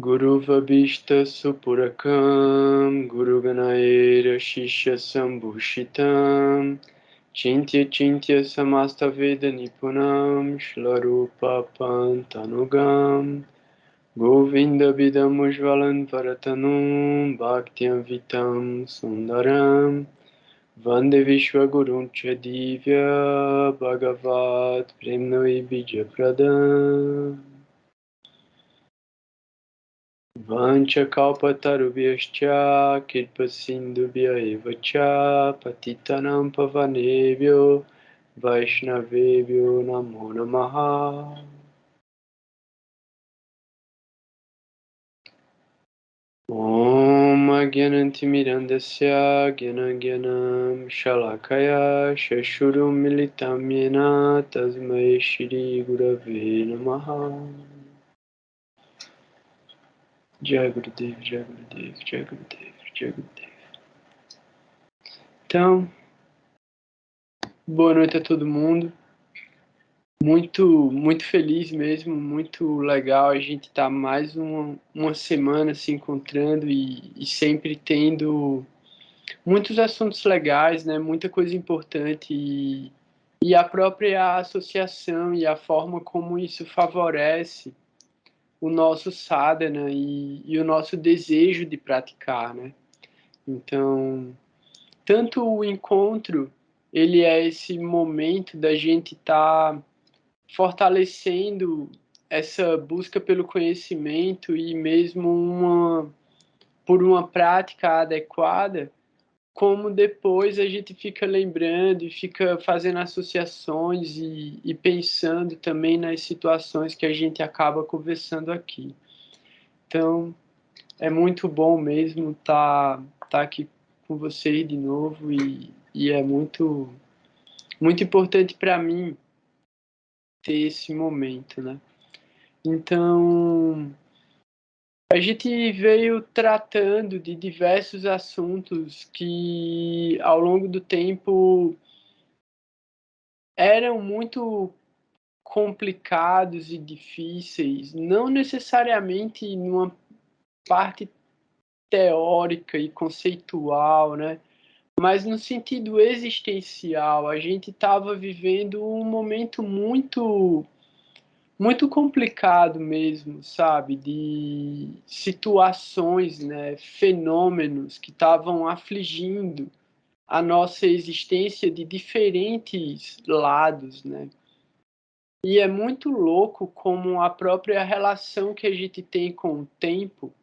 Guru Vabhishta Supurakam Guru Ganaera Shishya Sambhushitam Chintya Chintya Samasta Veda Nipunam Shlarupa Pantanugam Govinda Bidam Ujvalan Varatanum Bhaktyam Vitam Sundaram Vande Vishwagurun Chadivya Bhagavat Premnoi Bijapradam Vancha kalpatarubhyascha kirpasindubhya evacha patitanam pavanebhyo vaishnavebhyo namo namaha. Om Agyanantimirandasya Gyanagyanam Shalakaya Shashurum Militam Yena Tasmai Shri Gurave Namaha. Jai Gurudev, Jai Gurudev, Jai Gurudev, Jai Gurudev. Então, boa noite a todo mundo. Muito feliz mesmo, muito legal a gente estar mais uma semana se encontrando e sempre tendo muitos assuntos legais, né? Muita coisa importante e a própria associação e a forma como isso favorece o nosso sadhana e o nosso desejo de praticar, né? Então, tanto o encontro, ele é esse momento da gente estar fortalecendo essa busca pelo conhecimento e mesmo por uma prática adequada, como depois a gente fica lembrando e fica fazendo associações e pensando também nas situações que a gente acaba conversando aqui. Então, é muito bom mesmo estar aqui com vocês de novo e é muito importante para mim ter esse momento, né? Então, a gente veio tratando de diversos assuntos que, ao longo do tempo, eram muito complicados e difíceis, não necessariamente numa parte teórica e conceitual, né? Mas no sentido existencial. A gente estava vivendo um momento muito complicado mesmo, sabe? De situações, né? Fenômenos que estavam afligindo a nossa existência de diferentes lados, né? E é muito louco como a própria relação que a gente tem com o tempo,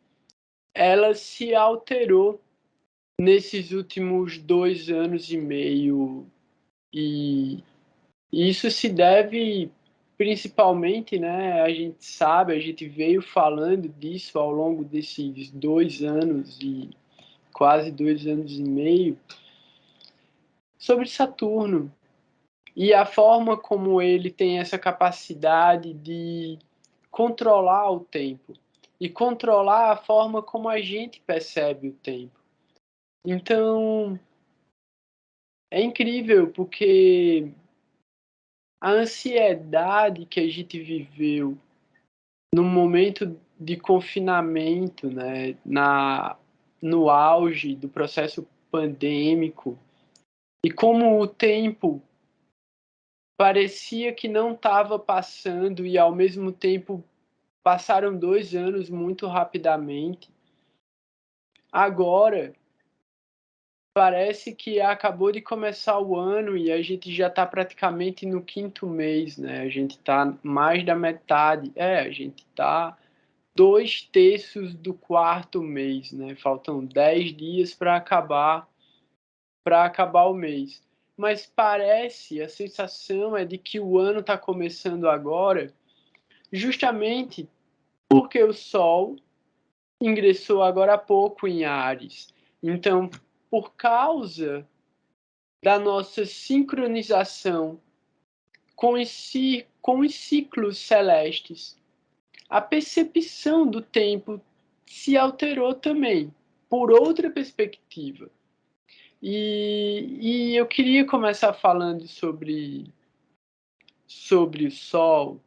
ela se alterou nesses últimos 2 anos e meio, e isso se deve principalmente, né, a gente sabe, a gente veio falando disso ao longo desses 2 anos e quase 2 anos e meio, sobre Saturno e a forma como ele tem essa capacidade de controlar o tempo e controlar a forma como a gente percebe o tempo. Então, é incrível porque a ansiedade que a gente viveu no momento de confinamento, né, no auge do processo pandêmico, e como o tempo parecia que não estava passando e, ao mesmo tempo, passaram 2 anos muito rapidamente. Agora, parece que acabou de começar o ano e a gente já está praticamente no 5º mês, né? A gente está mais da metade. A gente está 2/3 do 4º mês, né? Faltam 10 dias para acabar o mês. Mas parece, a sensação é de que o ano está começando agora, justamente porque o Sol ingressou agora há pouco em Áries. Então, por causa da nossa sincronização com os ciclos celestes, a percepção do tempo se alterou também, por outra perspectiva. E eu queria começar falando sobre o Sol,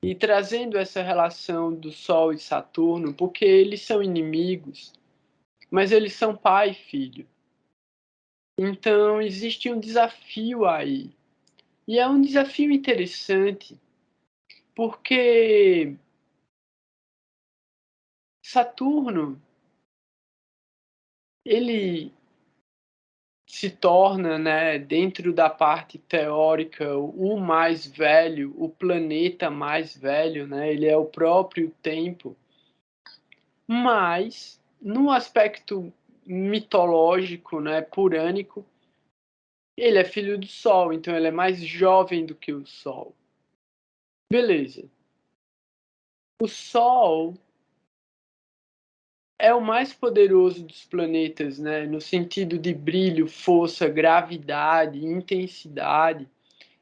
E trazendo essa relação do Sol e Saturno, porque eles são inimigos, mas eles são pai e filho. Então existe um desafio aí. E é um desafio interessante, porque Saturno, ele se torna, né, dentro da parte teórica, o mais velho, o planeta mais velho, né? Ele é o próprio tempo. Mas, no aspecto mitológico, né, purânico, ele é filho do Sol, então ele é mais jovem do que o Sol. Beleza. O Sol é o mais poderoso dos planetas, né, no sentido de brilho, força, gravidade, intensidade.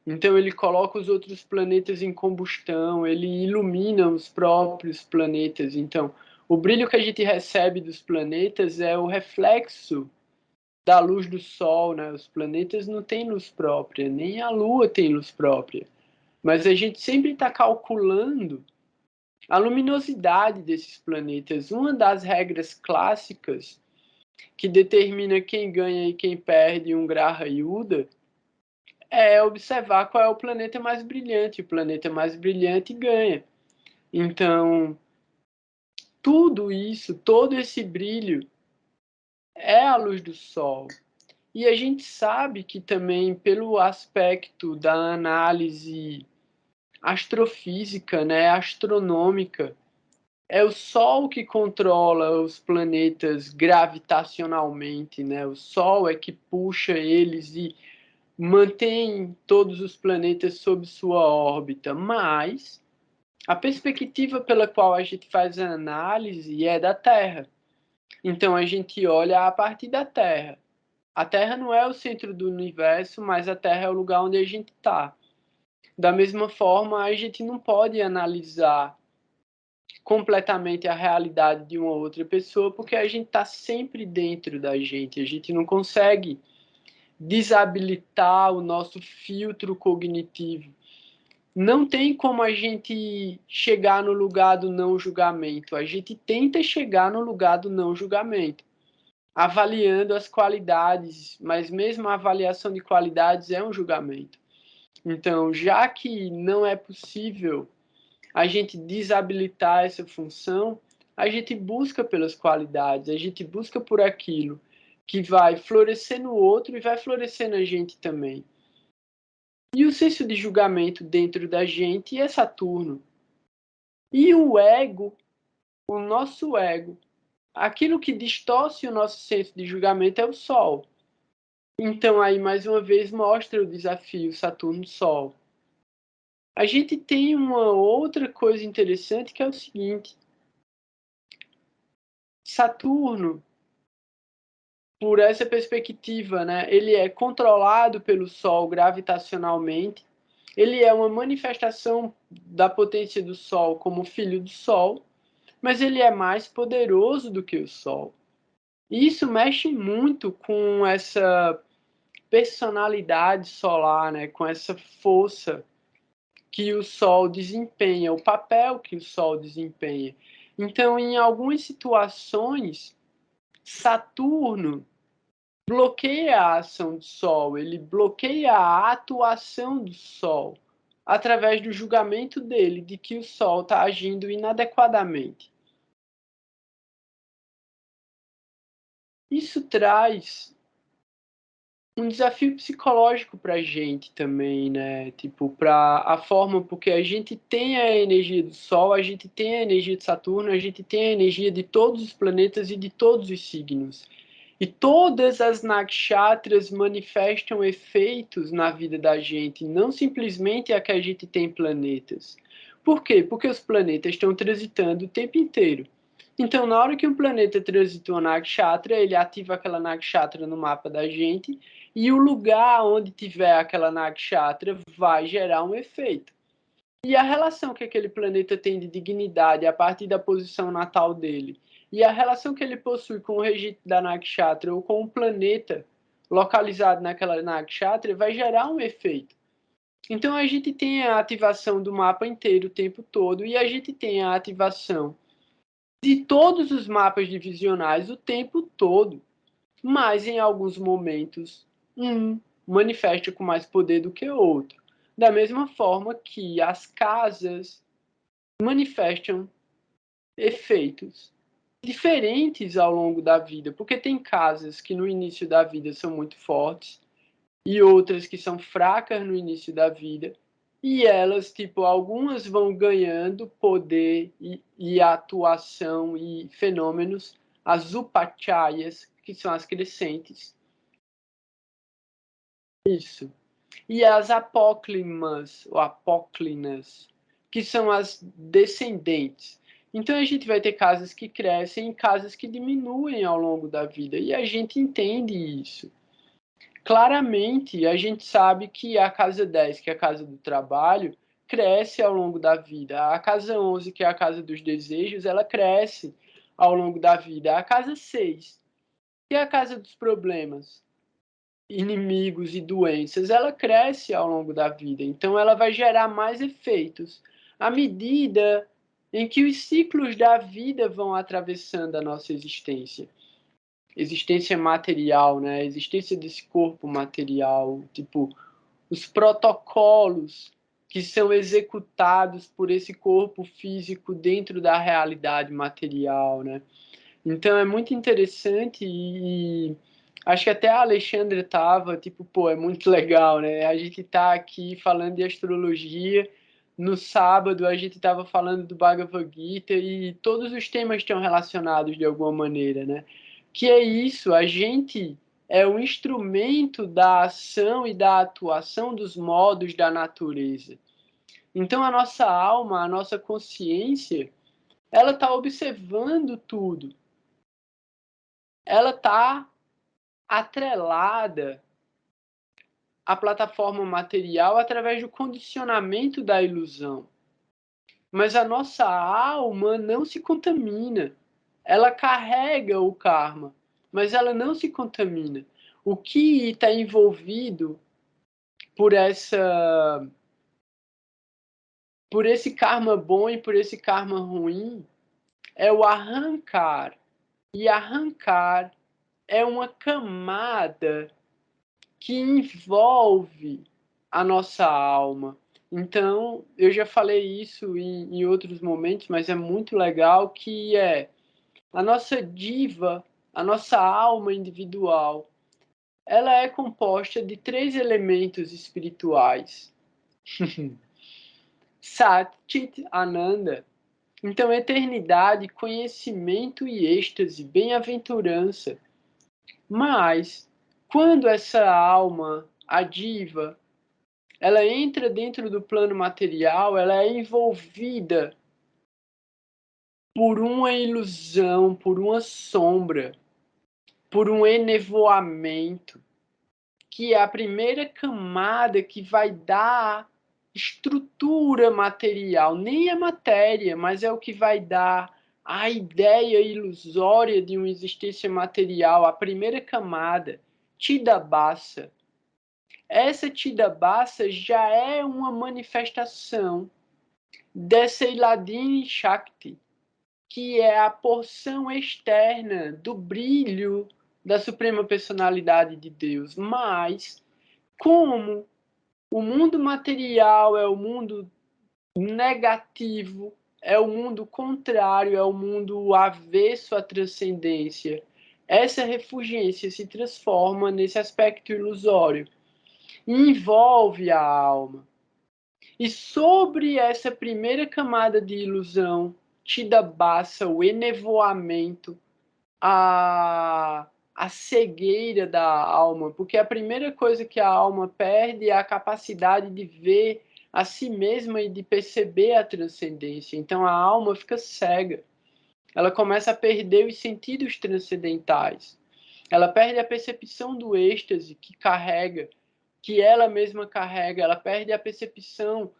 Então ele coloca os outros planetas em combustão, ele ilumina os próprios planetas. Então, o brilho que a gente recebe dos planetas é o reflexo da luz do Sol, né? Os planetas não têm luz própria, nem a Lua tem luz própria. Mas a gente sempre está calculando a luminosidade desses planetas. Uma das regras clássicas que determina quem ganha e quem perde um Graha Yuga é observar qual é o planeta mais brilhante. O planeta mais brilhante ganha. Então, tudo isso, todo esse brilho é a luz do Sol. E a gente sabe que também pelo aspecto da análise astrofísica, né, astronômica, é o Sol que controla os planetas gravitacionalmente, né? O Sol é que puxa eles e mantém todos os planetas sob sua órbita, mas a perspectiva pela qual a gente faz a análise é da Terra. Então a gente olha a partir da Terra. A Terra não é o centro do universo, mas a Terra é o lugar onde a gente está. Da mesma forma, a gente não pode analisar completamente a realidade de uma outra pessoa, porque a gente está sempre dentro da gente. A gente não consegue desabilitar o nosso filtro cognitivo. Não tem como a gente chegar no lugar do não julgamento. A gente tenta chegar no lugar do não julgamento, avaliando as qualidades, mas mesmo a avaliação de qualidades é um julgamento. Então, já que não é possível a gente desabilitar essa função, a gente busca pelas qualidades, a gente busca por aquilo que vai florescer no outro e vai florescer na gente também. E o senso de julgamento dentro da gente é Saturno. E o ego, o nosso ego, aquilo que distorce o nosso senso de julgamento é o Sol. Então aí mais uma vez mostra o desafio Saturno-Sol. A gente tem uma outra coisa interessante que é o seguinte: Saturno, por essa perspectiva, né, ele é controlado pelo Sol gravitacionalmente, ele é uma manifestação da potência do Sol como filho do Sol, mas ele é mais poderoso do que o Sol. E isso mexe muito com essa personalidade solar, né, com essa força que o Sol desempenha, o papel que o Sol desempenha. Então, em algumas situações, Saturno bloqueia a ação do Sol, ele bloqueia a atuação do Sol através do julgamento dele de que o Sol está agindo inadequadamente. Isso traz um desafio psicológico para a gente também, né? Tipo, para a forma, porque a gente tem a energia do Sol, a gente tem a energia de Saturno, a gente tem a energia de todos os planetas e de todos os signos. E todas as nakshatras manifestam efeitos na vida da gente, não simplesmente a que a gente tem planetas. Por quê? Porque os planetas estão transitando o tempo inteiro. Então, na hora que um planeta transita uma nakshatra, ele ativa aquela nakshatra no mapa da gente, e o lugar onde tiver aquela nakshatra vai gerar um efeito. E a relação que aquele planeta tem de dignidade a partir da posição natal dele, e a relação que ele possui com o registro da nakshatra ou com o planeta localizado naquela nakshatra vai gerar um efeito. Então, a gente tem a ativação do mapa inteiro o tempo todo e a gente tem a ativação de todos os mapas divisionais o tempo todo. Mas, em alguns momentos, um manifesta com mais poder do que o outro. Da mesma forma que as casas manifestam efeitos diferentes ao longo da vida, porque tem casas que no início da vida são muito fortes e outras que são fracas no início da vida, e elas, tipo, algumas vão ganhando poder e atuação e fenômenos, as upachayas, que são as crescentes. Isso. E as apóclimas, ou apóclinas, que são as descendentes. Então a gente vai ter casas que crescem e casas que diminuem ao longo da vida, e a gente entende isso. Claramente, a gente sabe que a casa 10, que é a casa do trabalho, cresce ao longo da vida. A casa 11, que é a casa dos desejos, ela cresce ao longo da vida. A casa 6, que é a casa dos problemas, inimigos e doenças, ela cresce ao longo da vida. Então, ela vai gerar mais efeitos à medida em que os ciclos da vida vão atravessando a nossa existência. Existência material, né? A existência desse corpo material, tipo, os protocolos que são executados por esse corpo físico dentro da realidade material, né? Então é muito interessante e acho que até a Alexandra estava, tipo, pô, é muito legal, né? A gente tá aqui falando de astrologia, no sábado a gente estava falando do Bhagavad Gita e todos os temas estão relacionados de alguma maneira, né? Que é isso, a gente é o instrumento da ação e da atuação dos modos da natureza. Então a nossa alma, a nossa consciência, ela está observando tudo. Ela está atrelada à plataforma material através do condicionamento da ilusão. Mas a nossa alma não se contamina. Ela carrega o karma, mas ela não se contamina. O que está envolvido por esse karma bom e por esse karma ruim é o arrancar. E arrancar é uma camada que envolve a nossa alma. Então, eu já falei isso em outros momentos, mas é muito legal, que é a nossa diva, a nossa alma individual, ela é composta de 3 elementos espirituais. Sat, Chit, Ananda. Então, eternidade, conhecimento e êxtase, bem-aventurança. Mas, quando essa alma, a diva, ela entra dentro do plano material, ela é envolvida por uma ilusão, por uma sombra, por um enevoamento, que é a primeira camada que vai dar estrutura material. Nem a matéria, mas é o que vai dar a ideia ilusória de uma existência material, a primeira camada, Tidabhasa. Essa Tidabhasa já é uma manifestação dessa Iladini Shakti, que é a porção externa do brilho da Suprema Personalidade de Deus. Mas, como o mundo material é o mundo negativo, é o mundo contrário, é o mundo avesso à transcendência, essa refulgência se transforma nesse aspecto ilusório e envolve a alma. E sobre essa primeira camada de ilusão, Tidabhasa, o enevoamento, a cegueira da alma, porque a primeira coisa que a alma perde é a capacidade de ver a si mesma e de perceber a transcendência. Então a alma fica cega. Ela começa a perder os sentidos transcendentais. Ela perde a percepção do êxtase que carrega, que ela mesma carrega. Ela perde a percepção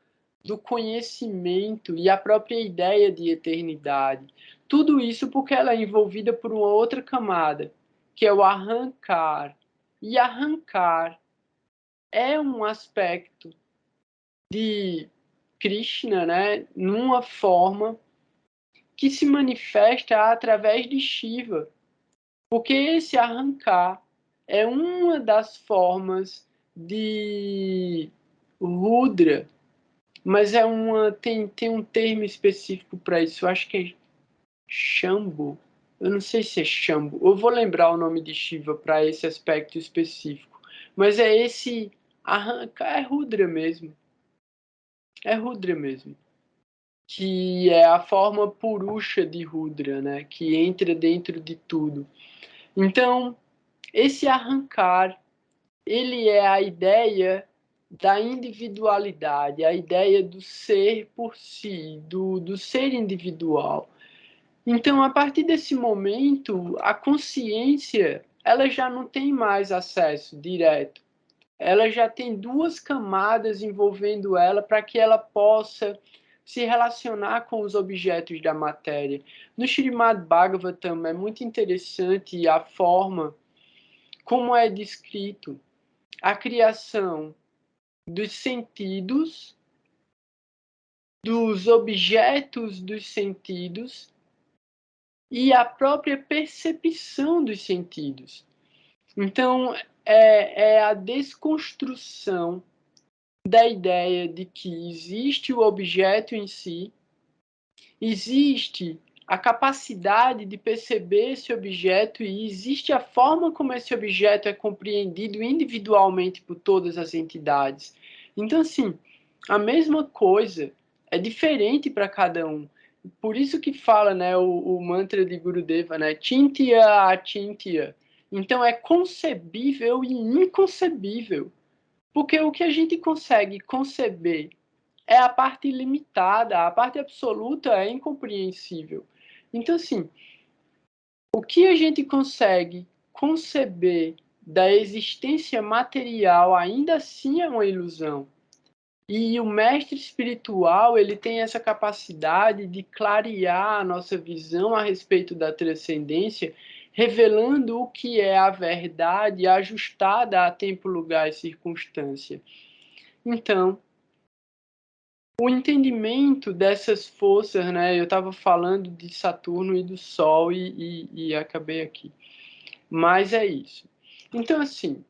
do conhecimento e a própria ideia de eternidade. Tudo isso porque ela é envolvida por uma outra camada, que é o arrancar. E arrancar é um aspecto de Krishna, né, numa forma que se manifesta através de Shiva, porque esse arrancar é uma das formas de Rudra, mas tem um termo específico para isso, eu acho que é Shambhu. Eu não sei se é Shambhu. Eu vou lembrar o nome de Shiva para esse aspecto específico. Mas é esse arrancar, é Rudra mesmo. É Rudra mesmo. Que é a forma Purusha de Rudra, né? Que entra dentro de tudo. Então, esse arrancar, ele é a ideia da individualidade, a ideia do ser por si, do ser individual. Então, a partir desse momento, a consciência, ela já não tem mais acesso direto. Ela já tem duas camadas envolvendo ela para que ela possa se relacionar com os objetos da matéria. No Srimad Bhagavatam é muito interessante a forma como é descrito a criação dos sentidos, dos objetos dos sentidos e a própria percepção dos sentidos. Então, é a desconstrução da ideia de que existe o objeto em si, existe a capacidade de perceber esse objeto e existe a forma como esse objeto é compreendido individualmente por todas as entidades. Então, assim, a mesma coisa é diferente para cada um. Por isso que fala, né, o mantra de Gurudeva, né, Chintya Achintya. Então é concebível e inconcebível. Porque o que a gente consegue conceber é a parte limitada, a parte absoluta é incompreensível. Então, assim, o que a gente consegue conceber da existência material ainda assim é uma ilusão. E o mestre espiritual, ele tem essa capacidade de clarear a nossa visão a respeito da transcendência, revelando o que é a verdade ajustada a tempo, lugar e circunstância. Então, o entendimento dessas forças, né? Eu estava falando de Saturno e do Sol e acabei aqui. Mas é isso. Então, assim,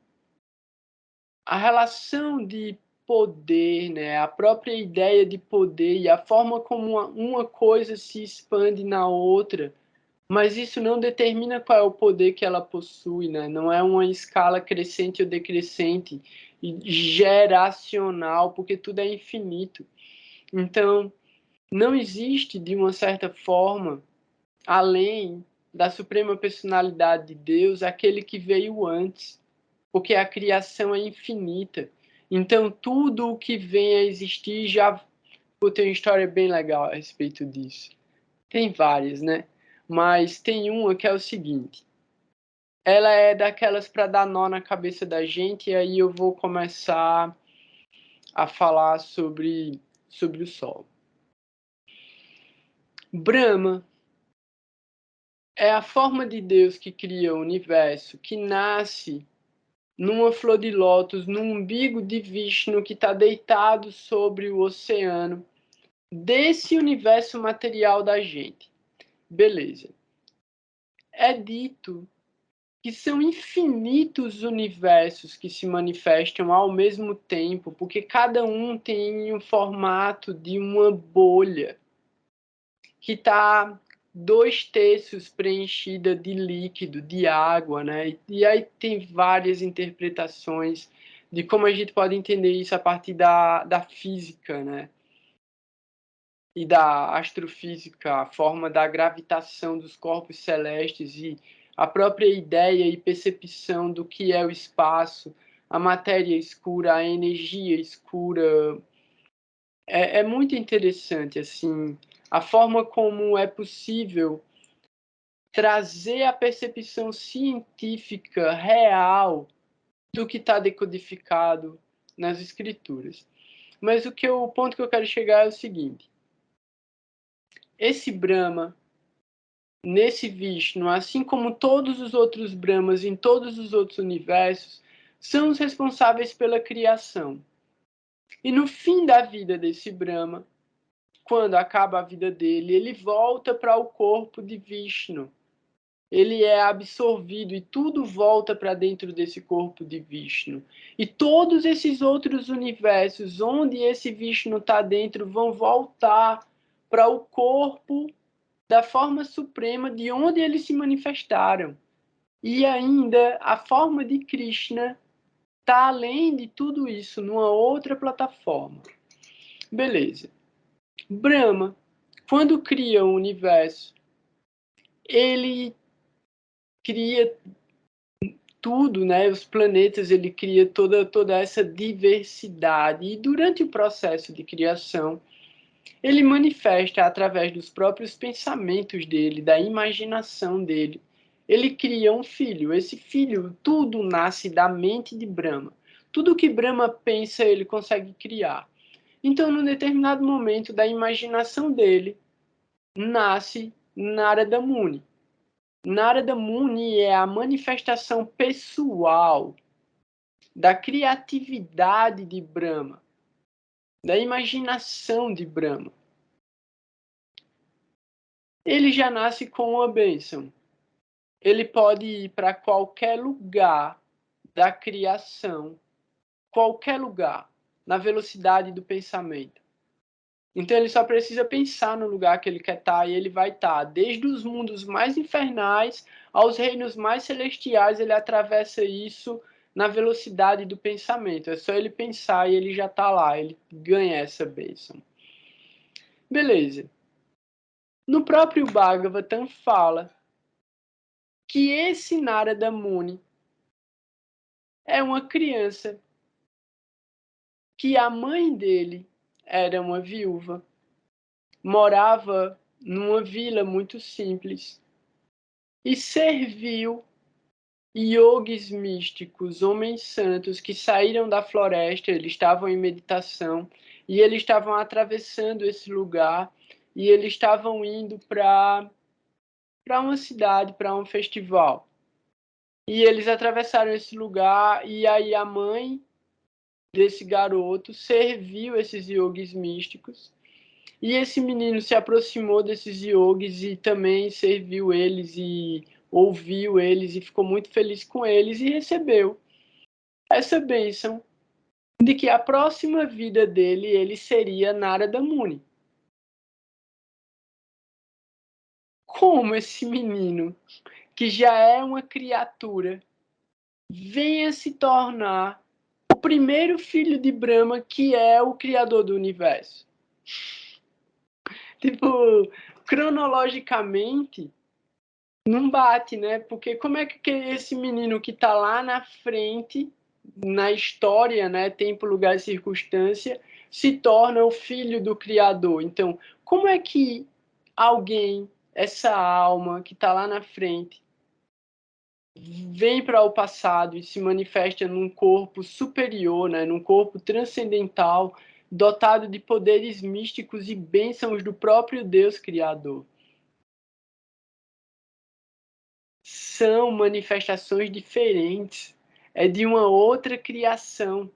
a relação de poder, né? A própria ideia de poder e a forma como uma coisa se expande na outra, mas isso não determina qual é o poder que ela possui, né? Não é uma escala crescente ou decrescente e geracional, porque tudo é infinito. Então, não existe, de uma certa forma, além da suprema personalidade de Deus, aquele que veio antes, porque a criação é infinita. Então, tudo o que vem a existir já... Pô, tem uma história bem legal a respeito disso. Tem várias, né? Mas tem uma que é o seguinte. Ela é daquelas para dar nó na cabeça da gente, e aí eu vou começar a falar sobre o Sol. Brahma é a forma de Deus que cria o universo, que nasce numa flor de lótus, no umbigo de Vishnu que está deitado sobre o oceano, desse universo material da gente. Beleza. É dito que são infinitos universos que se manifestam ao mesmo tempo, porque cada um tem um formato de uma bolha que está 2/3 preenchida de líquido, de água, né? E aí tem várias interpretações de como a gente pode entender isso a partir da física, né? E da astrofísica, a forma da gravitação dos corpos celestes e a própria ideia e percepção do que é o espaço, a matéria escura, a energia escura. É muito interessante, assim, a forma como é possível trazer a percepção científica real do que está decodificado nas escrituras. Mas o ponto que eu quero chegar é o seguinte. Esse Brahma, nesse Vishnu, assim como todos os outros Brahmas em todos os outros universos, são os responsáveis pela criação. E no fim da vida desse Brahma, quando acaba a vida dele, ele volta para o corpo de Vishnu. Ele é absorvido e tudo volta para dentro desse corpo de Vishnu. E todos esses outros universos onde esse Vishnu está dentro vão voltar para o corpo da forma suprema de onde eles se manifestaram. E ainda a forma de Krishna está além de tudo isso, numa outra plataforma. Beleza. Brahma, quando cria o universo, ele cria tudo, né? Os planetas, ele cria toda essa diversidade. E durante o processo de criação, ele manifesta através dos próprios pensamentos dele, da imaginação dele. Ele cria um filho. Esse filho, tudo nasce da mente de Brahma. Tudo que Brahma pensa, ele consegue criar. Então, num determinado momento da imaginação dele, nasce Narada Muni. Narada Muni é a manifestação pessoal da criatividade de Brahma, da imaginação de Brahma. Ele já nasce com uma bênção. Ele pode ir para qualquer lugar da criação, qualquer lugar, na velocidade do pensamento. Então ele só precisa pensar no lugar que ele quer estar e ele vai estar. Desde os mundos mais infernais aos reinos mais celestiais, ele atravessa isso na velocidade do pensamento. É só ele pensar e ele já está lá, ele ganha essa bênção. Beleza. No próprio Bhagavatam fala que esse Narada Muni é uma criança que a mãe dele era uma viúva, morava numa vila muito simples e serviu yogis místicos, homens santos que saíram da floresta, eles estavam em meditação e eles estavam atravessando esse lugar e eles estavam indo para uma cidade, para um festival. E eles atravessaram esse lugar e aí a mãe desse garoto serviu esses yogis místicos. E esse menino se aproximou desses yogis e também serviu eles e ouviu eles e ficou muito feliz com eles e recebeu essa bênção de que a próxima vida dele, ele seria Narada Muni. Como esse menino, que já é uma criatura, venha se tornar o primeiro filho de Brahma, que é o criador do universo. Tipo, cronologicamente, não bate, né? Porque como é que esse menino que tá lá na frente, na história, né, tempo, lugar e circunstância, se torna o filho do Criador? Então, como é que alguém, essa alma que tá lá na frente, vem para o passado e se manifesta num corpo superior, né, num corpo transcendental, dotado de poderes místicos e bênçãos do próprio Deus Criador? São manifestações diferentes, é de uma outra criação.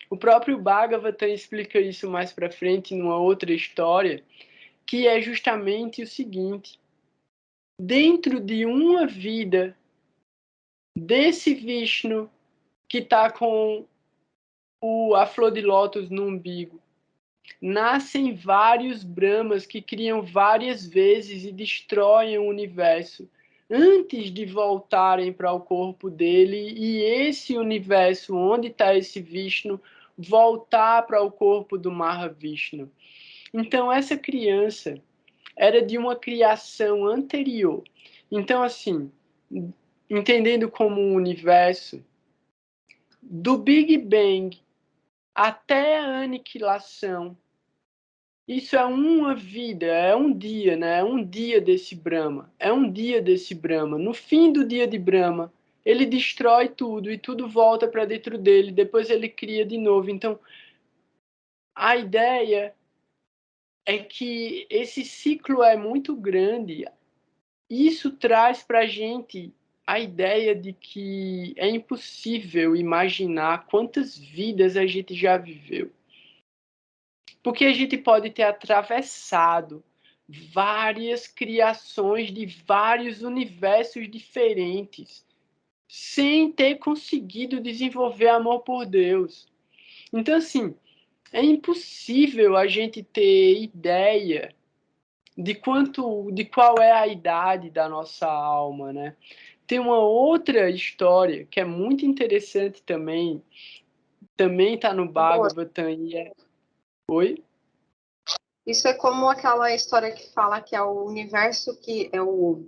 O próprio Bhagavatam explica isso mais para frente numa outra história, que é justamente o seguinte: dentro de uma vida desse Vishnu que está com a flor de lótus no umbigo, nascem vários Brahmas que criam várias vezes e destroem o universo antes de voltarem para o corpo dele e esse universo onde está esse Vishnu voltar para o corpo do Mahavishnu. Então essa criança era de uma criação anterior. Então assim, entendendo como um universo, do Big Bang até a aniquilação, isso é uma vida, é um dia, né? É um dia desse Brahma. É um dia desse Brahma. No fim do dia de Brahma, ele destrói tudo e tudo volta para dentro dele. Depois ele cria de novo. Então, a ideia é que esse ciclo é muito grande. Isso traz para a gente a ideia de que é impossível imaginar quantas vidas a gente já viveu. Porque a gente pode ter atravessado várias criações de vários universos diferentes, sem ter conseguido desenvolver amor por Deus. Então, assim, é impossível a gente ter ideia de qual é a idade da nossa alma, né? Tem uma outra história que é muito interessante também está no Bhagavatam e é... Oi? Isso é como aquela história que fala que é o universo que é o...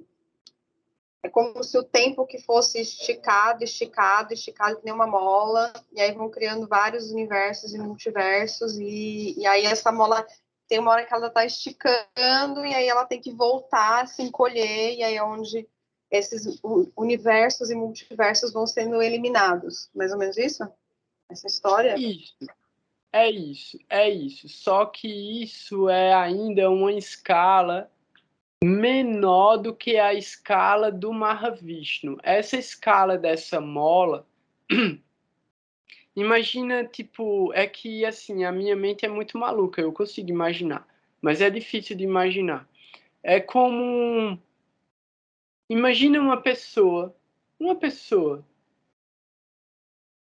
É como se o tempo que fosse esticado, esticado, esticado, que nem uma mola, e aí vão criando vários universos e multiversos, e aí essa mola tem uma hora que ela está esticando, e aí ela tem que voltar, se encolher, e aí é onde esses universos e multiversos vão sendo eliminados. Mais ou menos isso? Essa história? Isso, é isso, é isso. Só que isso é ainda uma escala menor do que a escala do Mahavishnu. Essa escala dessa mola, imagina, tipo, é que assim, a minha mente é muito maluca, eu consigo imaginar, mas é difícil de imaginar. É como, imagina uma pessoa,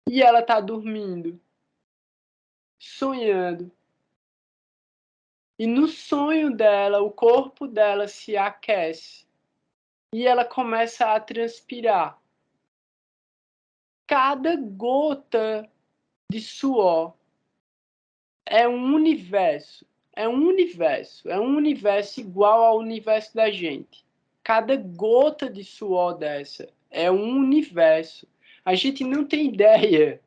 e ela tá dormindo, sonhando, e no sonho dela, o corpo dela se aquece, e ela começa a transpirar. Cada gota de suor é um universo, é um universo igual ao universo da gente. Cada gota de suor dessa é um universo. A gente não tem ideia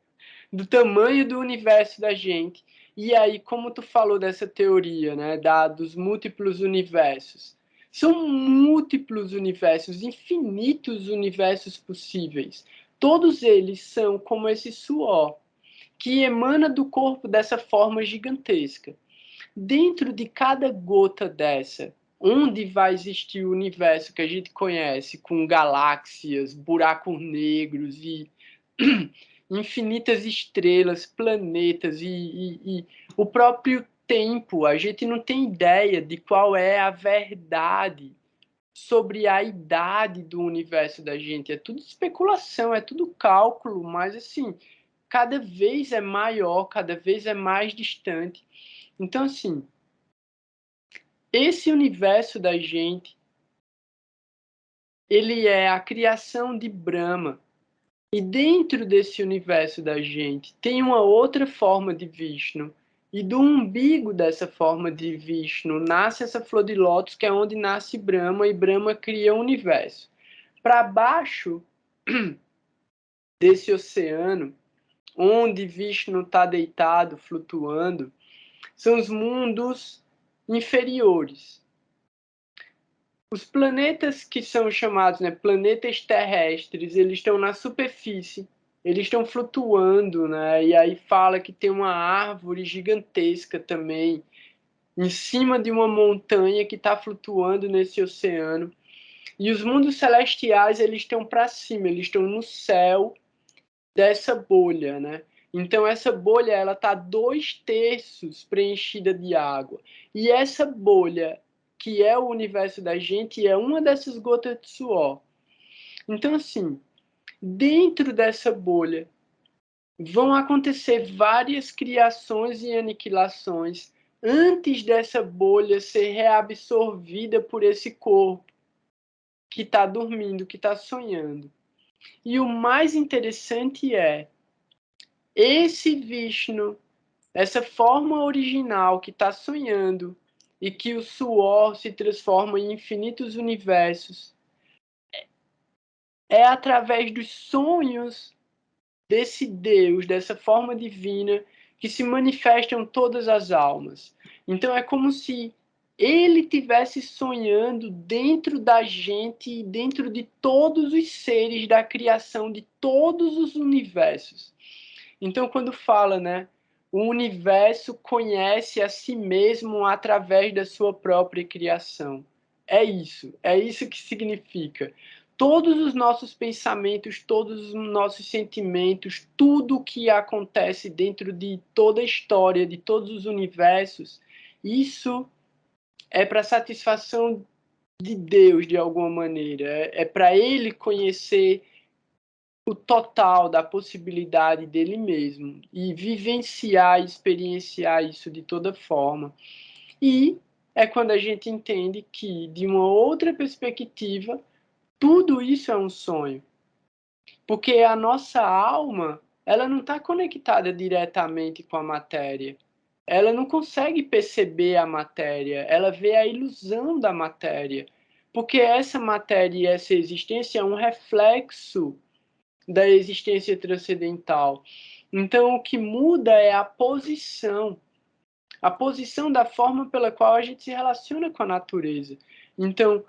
do tamanho do universo da gente. E aí, como tu falou dessa teoria, né, dos múltiplos universos, são múltiplos universos, infinitos universos possíveis. Todos eles são como esse suor que emana do corpo dessa forma gigantesca. Dentro de cada gota dessa, onde vai existir o universo que a gente conhece, com galáxias, buracos negros e infinitas estrelas, planetas e o próprio tempo, a gente não tem ideia de qual é a verdade sobre a idade do universo da gente. É tudo especulação, é tudo cálculo, mas assim, cada vez é maior, cada vez é mais distante. Então, assim, esse universo da gente, ele é a criação de Brahma. E dentro desse universo da gente tem uma outra forma de Vishnu. E do umbigo dessa forma de Vishnu nasce essa flor de lótus, que é onde nasce Brahma, e Brahma cria o universo. Para baixo desse oceano, onde Vishnu está deitado, flutuando, são os mundos inferiores. Os planetas que são chamados, né, planetas terrestres, eles estão na superfície, eles estão flutuando, né, e aí fala que tem uma árvore gigantesca também, em cima de uma montanha que está flutuando nesse oceano. E os mundos celestiais, eles estão para cima, eles estão no céu dessa bolha, né? Então essa bolha ela tá 2/3 preenchida de água. E essa bolha, que é o universo da gente, é uma dessas gotas de suor. Então assim, dentro dessa bolha vão acontecer várias criações e aniquilações antes dessa bolha ser reabsorvida por esse corpo que está dormindo, que está sonhando. E o mais interessante é esse Vishnu, essa forma original que está sonhando e que o suor se transforma em infinitos universos, é através dos sonhos desse Deus, dessa forma divina, que se manifestam todas as almas. Então é como se ele tivesse sonhando dentro da gente e dentro de todos os seres da criação de todos os universos. Então, quando fala, né, o universo conhece a si mesmo através da sua própria criação. É isso que significa. todos os nossos pensamentos, todos os nossos sentimentos, tudo que acontece dentro de toda a história, de todos os universos, isso é para satisfação de Deus, de alguma maneira. É para ele conhecer o total da possibilidade dele mesmo e vivenciar, experienciar isso de toda forma. E é quando a gente entende que, de uma outra perspectiva, tudo isso é um sonho. Porque a nossa alma, ela não está conectada diretamente com a matéria. Ela não consegue perceber a matéria, ela vê a ilusão da matéria. Porque essa matéria e essa existência é um reflexo da existência transcendental. Então, o que muda é a posição da forma pela qual a gente se relaciona com a natureza. Então,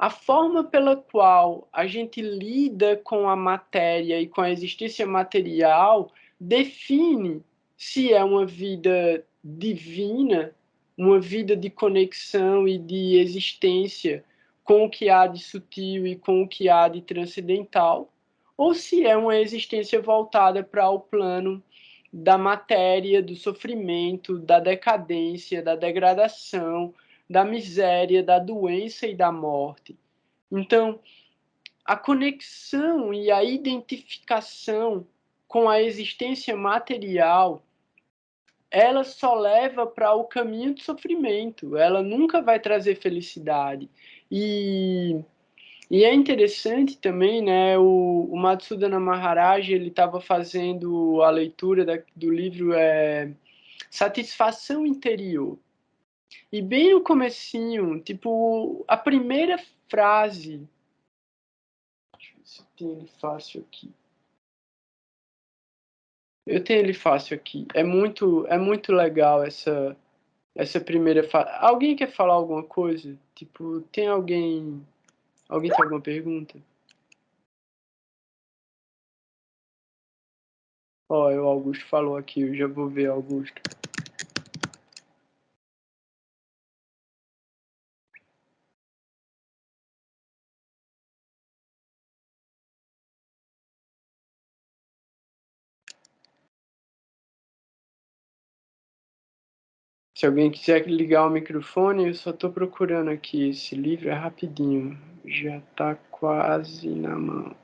a forma pela qual a gente lida com a matéria e com a existência material define se é uma vida divina, uma vida de conexão e de existência com o que há de sutil e com o que há de transcendental, ou se é uma existência voltada para o plano da matéria, do sofrimento, da decadência, da degradação, da miséria, da doença e da morte. Então, a conexão e a identificação com a existência material, ela só leva para o caminho do sofrimento, ela nunca vai trazer felicidade. E é interessante também, né, o Matsuda Maharaj, ele estava fazendo a leitura do livro Satisfação Interior. E bem no comecinho, tipo, a primeira frase... Deixa eu ver se eu tenho ele fácil aqui. Eu tenho ele fácil aqui. É muito legal essa primeira frase. Alguém quer falar alguma coisa? Tipo, tem alguém... Alguém tem alguma pergunta? Ó, o Augusto falou aqui, eu já vou ver, Augusto. Se alguém quiser ligar o microfone, eu só estou procurando aqui. Esse livro é rapidinho, já está quase na mão.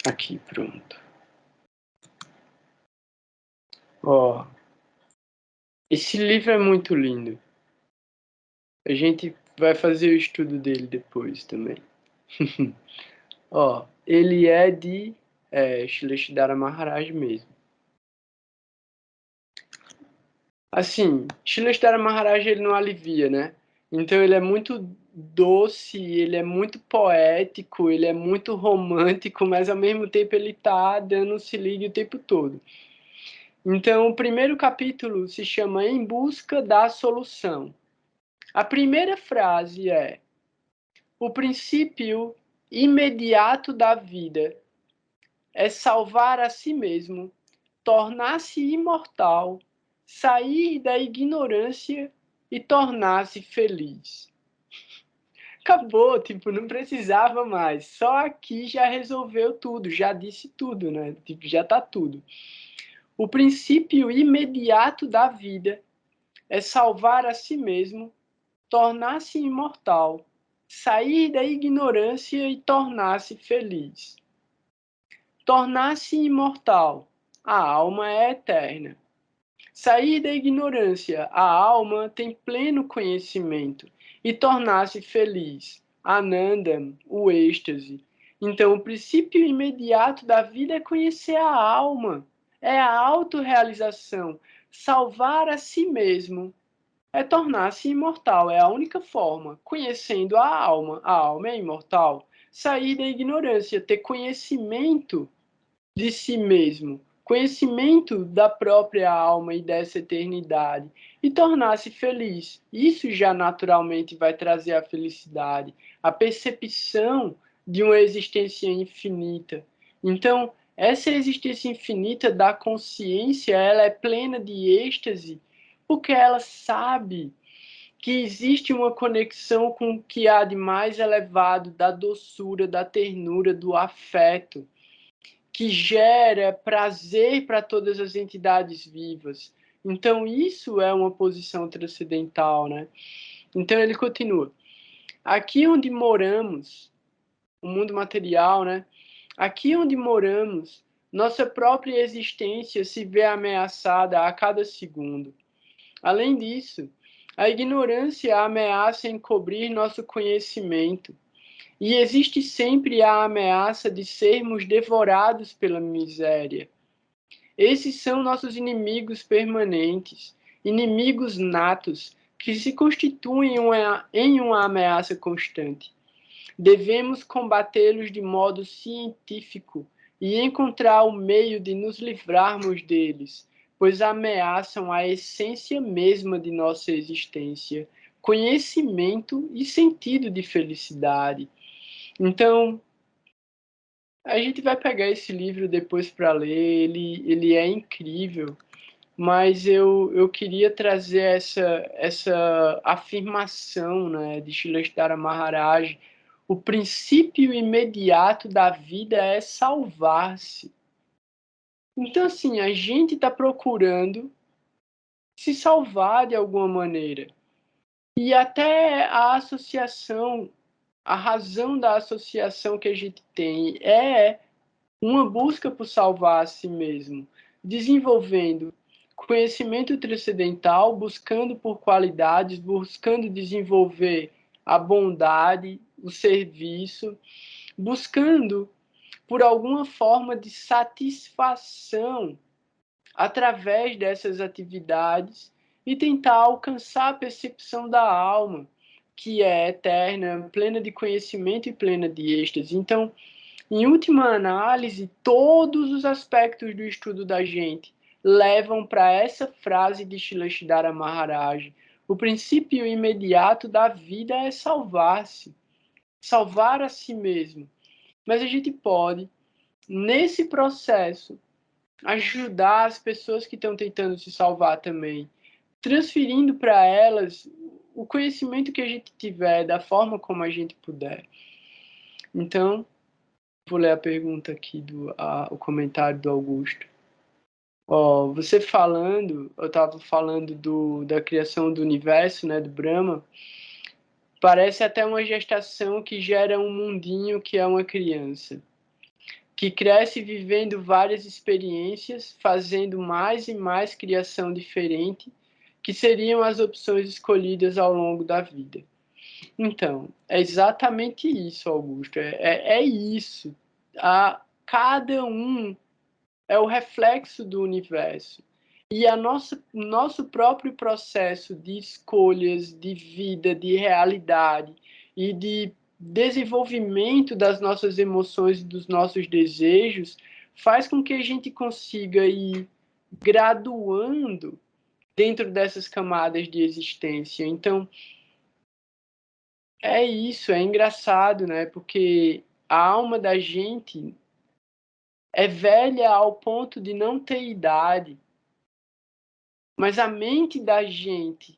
Aqui, pronto. Ó, esse livro é muito lindo. A gente vai fazer o estudo dele depois também. Ó, ele é de Shrestha Maharaj mesmo. Assim, Shrestha Maharaj ele não alivia, né? Então ele é muito doce, ele é muito poético, ele é muito romântico, mas ao mesmo tempo ele tá dando se ligue o tempo todo. Então o primeiro capítulo se chama Em Busca da Solução. A primeira frase é: o princípio imediato da vida é salvar a si mesmo, tornar-se imortal, sair da ignorância e tornar-se feliz. Acabou, tipo, não precisava mais. Só aqui já resolveu tudo, já disse tudo, né? Tipo, já tá tudo. O princípio imediato da vida é salvar a si mesmo, tornar-se imortal, sair da ignorância e tornar-se feliz. Tornar-se imortal. A alma é eterna. Sair da ignorância. A alma tem pleno conhecimento. E tornar-se feliz. Ananda, o êxtase. Então, o princípio imediato da vida é conhecer a alma. É a autorrealização. Salvar a si mesmo é tornar-se imortal. É a única forma. Conhecendo a alma é imortal. Sair da ignorância, ter conhecimento de si mesmo, conhecimento da própria alma e dessa eternidade, e tornar-se feliz. Isso já naturalmente vai trazer a felicidade, a percepção de uma existência infinita. Então, Essa existência infinita da consciência, ela é plena de êxtase, porque ela sabe que existe uma conexão com o que há de mais elevado da doçura, da ternura, do afeto, que gera prazer para todas as entidades vivas. Então, isso é uma posição transcendental, né? Então, ele continua. Aqui onde moramos, o mundo material, né? Aqui onde moramos, nossa própria existência se vê ameaçada a cada segundo. Além disso, a ignorância ameaça encobrir nosso conhecimento. E existe sempre a ameaça de sermos devorados pela miséria. Esses são nossos inimigos permanentes, inimigos natos, que se constituem em uma ameaça constante. Devemos combatê-los de modo científico e encontrar o meio de nos livrarmos deles, pois ameaçam a essência mesma de nossa existência, conhecimento e sentido de felicidade. Então, a gente vai pegar esse livro depois para ler, ele é incrível, mas eu queria trazer essa afirmação, né, de Srilestara Maharaj. O princípio imediato da vida é salvar-se. Então, assim, a gente está procurando se salvar de alguma maneira. E até a associação, a razão da associação que a gente tem é uma busca por salvar a si mesmo, desenvolvendo conhecimento transcendental, buscando por qualidades, buscando desenvolver a bondade, o serviço, buscando por alguma forma de satisfação através dessas atividades e tentar alcançar a percepção da alma, que é eterna, plena de conhecimento e plena de êxtase. Então, em última análise, todos os aspectos do estudo da gente levam para essa frase de Srilestara Maharaj: o princípio imediato da vida é salvar-se, salvar a si mesmo. Mas a gente pode, nesse processo, ajudar as pessoas que estão tentando se salvar também, transferindo para elas o conhecimento que a gente tiver, da forma como a gente puder. Então, vou ler a pergunta aqui, o comentário do Augusto. Você falando, eu estava falando da criação do universo, né, do Brahma, parece até uma gestação que gera um mundinho que é uma criança, que cresce vivendo várias experiências, fazendo mais e mais criação diferente, que seriam as opções escolhidas ao longo da vida. Então, é exatamente isso, Augusto, é isso. Cada um é o reflexo do universo. E nosso próprio processo de escolhas, de vida, de realidade e de desenvolvimento das nossas emoções e dos nossos desejos faz com que a gente consiga ir graduando dentro dessas camadas de existência. Então, é isso, é engraçado, né? Porque a alma da gente é velha ao ponto de não ter idade. Mas a mente da gente,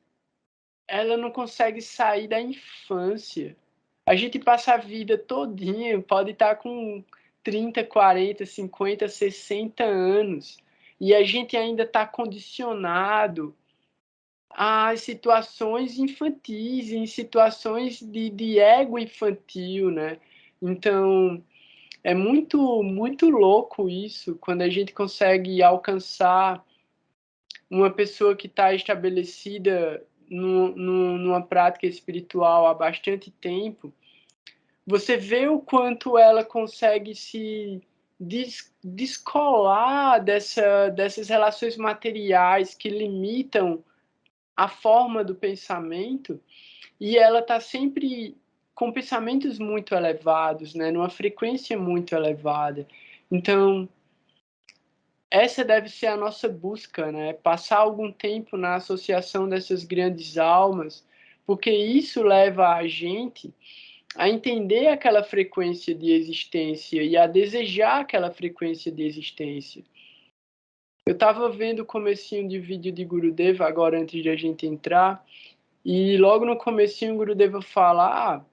ela não consegue sair da infância. A gente passa a vida todinha, pode estar com 30, 40, 50, 60 anos, e a gente ainda está condicionado às situações infantis, em situações de ego infantil, né? Então, é muito, muito louco isso, quando a gente consegue alcançar uma pessoa que está estabelecida numa prática espiritual há bastante tempo, você vê o quanto ela consegue se descolar dessas relações materiais que limitam a forma do pensamento, e ela está sempre com pensamentos muito elevados, né, numa frequência muito elevada. Então, essa deve ser a nossa busca, né? Passar algum tempo na associação dessas grandes almas, porque isso leva a gente a entender aquela frequência de existência e a desejar aquela frequência de existência. Eu estava vendo o comecinho de vídeo de Gurudeva agora antes de a gente entrar, e logo no comecinho Gurudeva fala: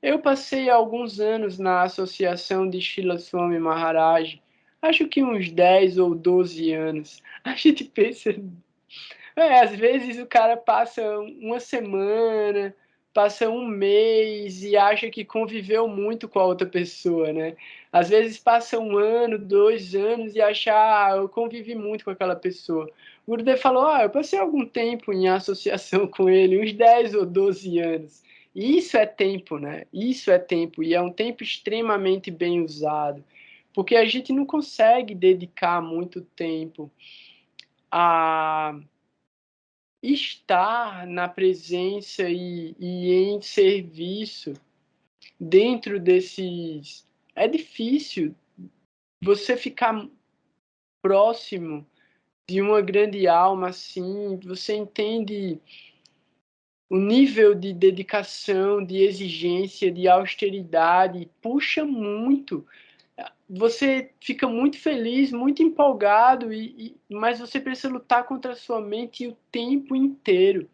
eu passei alguns anos na associação de Srila Swami Maharaj, acho que uns 10 ou 12 anos. A gente pensa, às vezes o cara passa uma semana, passa um mês e acha que conviveu muito com a outra pessoa, né? Às vezes passa um ano, 2 anos e acha, eu convivi muito com aquela pessoa. O Gurudev falou, eu passei algum tempo em associação com ele, uns 10 ou 12 anos. E isso é tempo, né? Isso é tempo, e é um tempo extremamente bem usado, porque a gente não consegue dedicar muito tempo a estar na presença e em serviço dentro desses... É difícil você ficar próximo de uma grande alma assim, você entende o nível de dedicação, de exigência, de austeridade, puxa muito. Você fica muito feliz, muito empolgado, mas você precisa lutar contra a sua mente o tempo inteiro.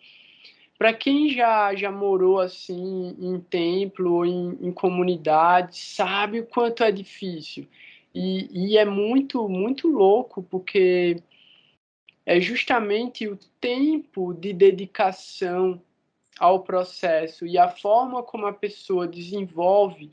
Para quem já morou assim em templo ou em comunidade, sabe o quanto é difícil. E é muito louco, porque é justamente o tempo de dedicação ao processo e a forma como a pessoa desenvolve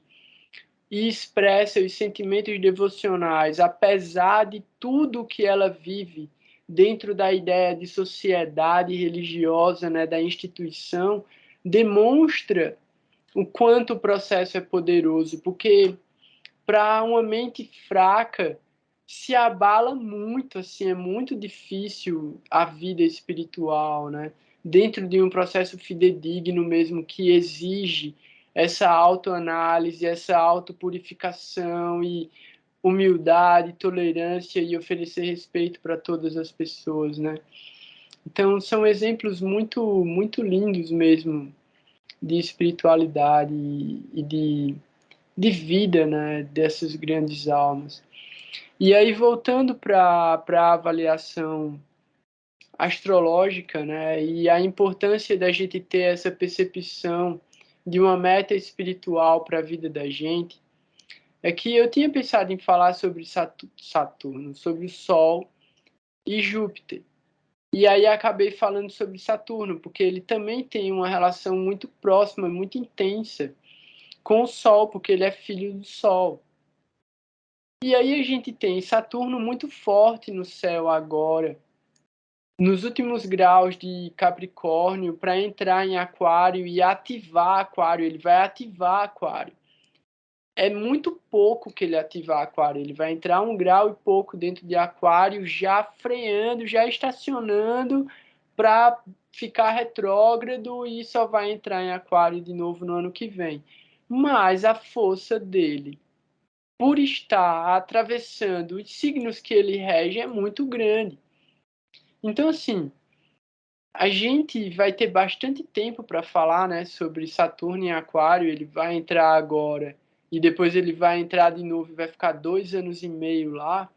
e expressa os sentimentos devocionais, apesar de tudo que ela vive dentro da ideia de sociedade religiosa, né, da instituição, demonstra o quanto o processo é poderoso, porque para uma mente fraca se abala muito, assim, é muito difícil a vida espiritual, né? Dentro de um processo fidedigno mesmo, que exige essa autoanálise, essa autopurificação e humildade, tolerância e oferecer respeito para todas as pessoas, né? Então, são exemplos muito lindos mesmo de espiritualidade e de vida, né, dessas grandes almas. E aí, voltando para a avaliação astrológica, né, e a importância da gente ter essa percepção de uma meta espiritual para a vida da gente, é que eu tinha pensado em falar sobre Saturno, sobre o Sol e Júpiter. E aí acabei falando sobre Saturno, porque ele também tem uma relação muito próxima, muito intensa com o Sol, porque ele é filho do Sol. E aí a gente tem Saturno muito forte no céu agora, nos últimos graus de Capricórnio, para entrar em Aquário e ativar Aquário. Ele vai ativar Aquário. É muito pouco que ele ativar Aquário. Ele vai entrar 1 grau e pouco dentro de Aquário, já freando, já estacionando para ficar retrógrado e só vai entrar em Aquário de novo no ano que vem. Mas a força dele, por estar atravessando os signos que ele rege, é muito grande. Então, assim, a gente vai ter bastante tempo para falar, né, sobre Saturno em Aquário. Ele vai entrar agora e depois ele vai entrar de novo e vai ficar 2 anos e meio lá.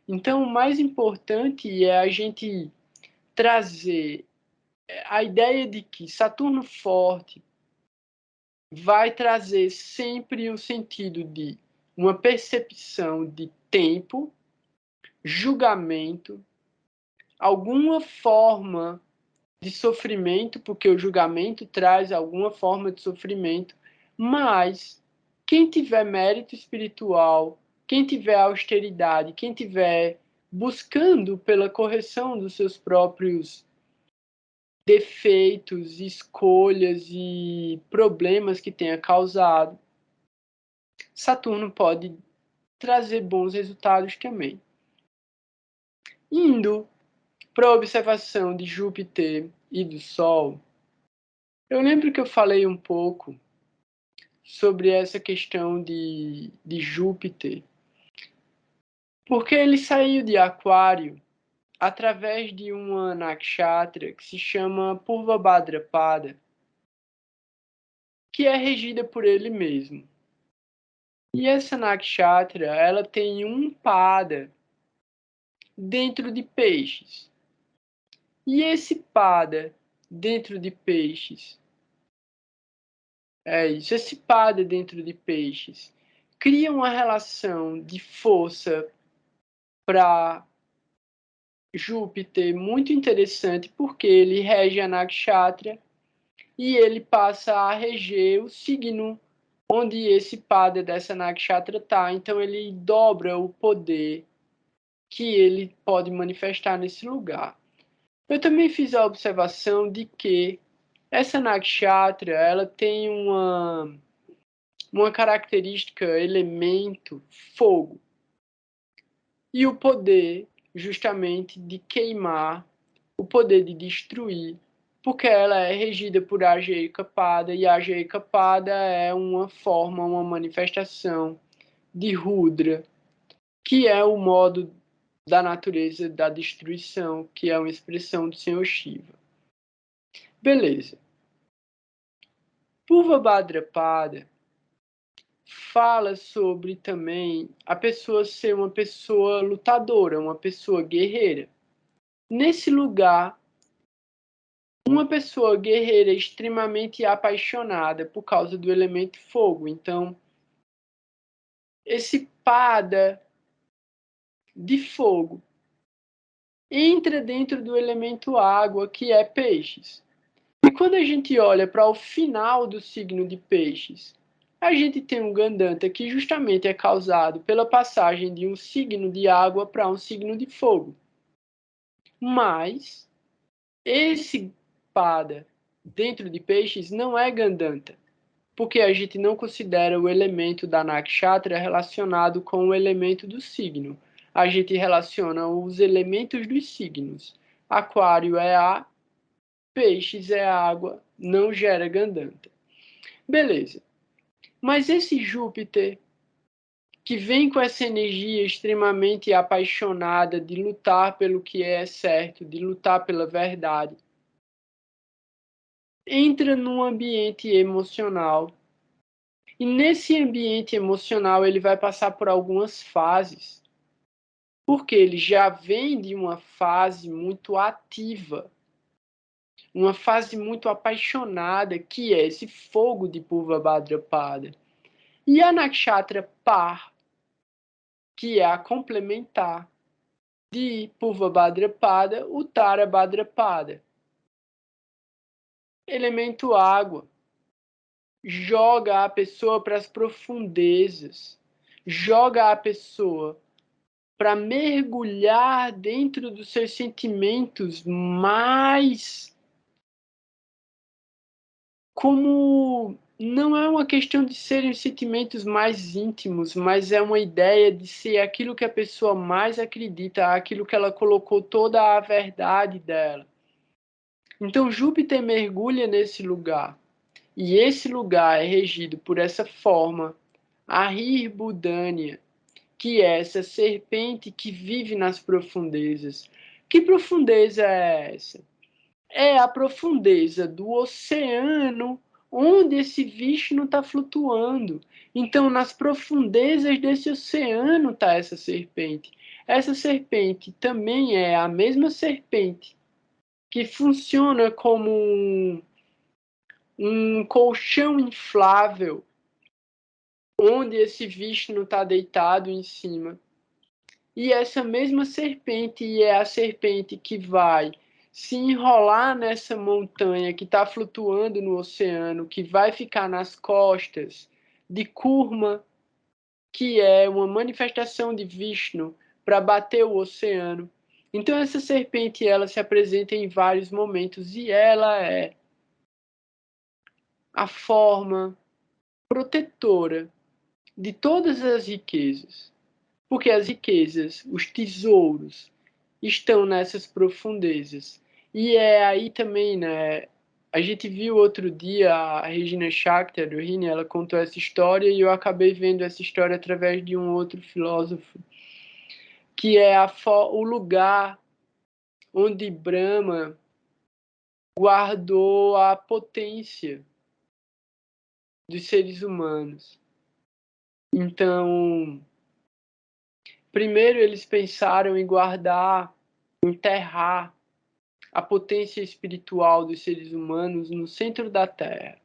Então, o mais importante é a gente trazer a ideia de que Saturno forte vai trazer sempre o sentido de uma percepção de tempo, julgamento, alguma forma de sofrimento, porque o julgamento traz alguma forma de sofrimento, mas quem tiver mérito espiritual, quem tiver austeridade, quem tiver buscando pela correção dos seus próprios defeitos, escolhas e problemas que tenha causado, Saturno pode trazer bons resultados também. Indo para a observação de Júpiter e do Sol, eu lembro que eu falei um pouco sobre essa questão de Júpiter, porque ele saiu de Aquário através de uma nakshatra que se chama Purva Bhadrapada. que é regida por ele mesmo. E essa nakshatra, ela tem um pada dentro de peixes. E esse pada dentro de peixes, esse pada dentro de peixes, cria uma relação de força para Júpiter muito interessante, porque ele rege a nakshatra e ele passa a reger o signo onde esse pada dessa nakshatra está. Então ele dobra o poder que ele pode manifestar nesse lugar. Eu também fiz a observação de que essa nakshatra, ela tem uma característica, elemento, fogo. E o poder, justamente, de queimar, o poder de destruir, porque ela é regida por Ajeika Pada, e Ajeika Pada é uma forma, uma manifestação de Rudra, que é o modo da natureza da destruição, que é uma expressão do Senhor Shiva. Beleza. Purva Bhadrapada fala sobre também a pessoa ser uma pessoa lutadora, uma pessoa guerreira. Nesse lugar, uma pessoa guerreira extremamente apaixonada por causa do elemento fogo. Então, esse pada de fogo entra dentro do elemento água, que é peixes. E quando a gente olha para o final do signo de peixes, a gente tem um Gandanta que justamente é causado pela passagem de um signo de água para um signo de fogo. Mas esse pada dentro de peixes não é Gandanta, porque a gente não considera o elemento da nakshatra relacionado com o elemento do signo. A gente relaciona os elementos dos signos. Aquário é ar, peixes é água, não gera Gandanta. Beleza. Mas esse Júpiter, que vem com essa energia extremamente apaixonada de lutar pelo que é certo, de lutar pela verdade, entra num ambiente emocional. E nesse ambiente emocional ele vai passar por algumas fases. Porque ele já vem de uma fase muito ativa, uma fase muito apaixonada, que é esse fogo de Purva Bhadrapada. E a Nakshatra Par, que é a complementar de Purva Bhadrapada, Uttara Bhadrapada. Elemento água. Joga a pessoa para as profundezas. Joga a pessoa para mergulhar dentro dos seus sentimentos mais como não é uma questão de serem sentimentos mais íntimos, mas é uma ideia de ser aquilo que a pessoa mais acredita, aquilo que ela colocou toda a verdade dela. Então Júpiter mergulha nesse lugar, e esse lugar é regido por essa forma, a Hirbudânia, que é essa serpente que vive nas profundezas. Que profundeza é essa? É a profundeza do oceano onde esse Vishnu está flutuando. Então, nas profundezas desse oceano está essa serpente. Essa serpente também é a mesma serpente que funciona como um colchão inflável onde esse Vishnu está deitado em cima. E essa mesma serpente é a serpente que vai se enrolar nessa montanha que está flutuando no oceano, que vai ficar nas costas de Kurma, que é uma manifestação de Vishnu para bater o oceano. Então essa serpente ela se apresenta em vários momentos e ela é a forma protetora de todas as riquezas. Porque as riquezas, os tesouros, estão nessas profundezas. E é aí também, né? A gente viu outro dia a Regina Shakti, a Rohini, ela contou essa história e eu acabei vendo essa história através de um outro filósofo, que é o lugar onde Brahma guardou a potência dos seres humanos. Então, primeiro eles pensaram em guardar, enterrar a potência espiritual dos seres humanos no centro da Terra.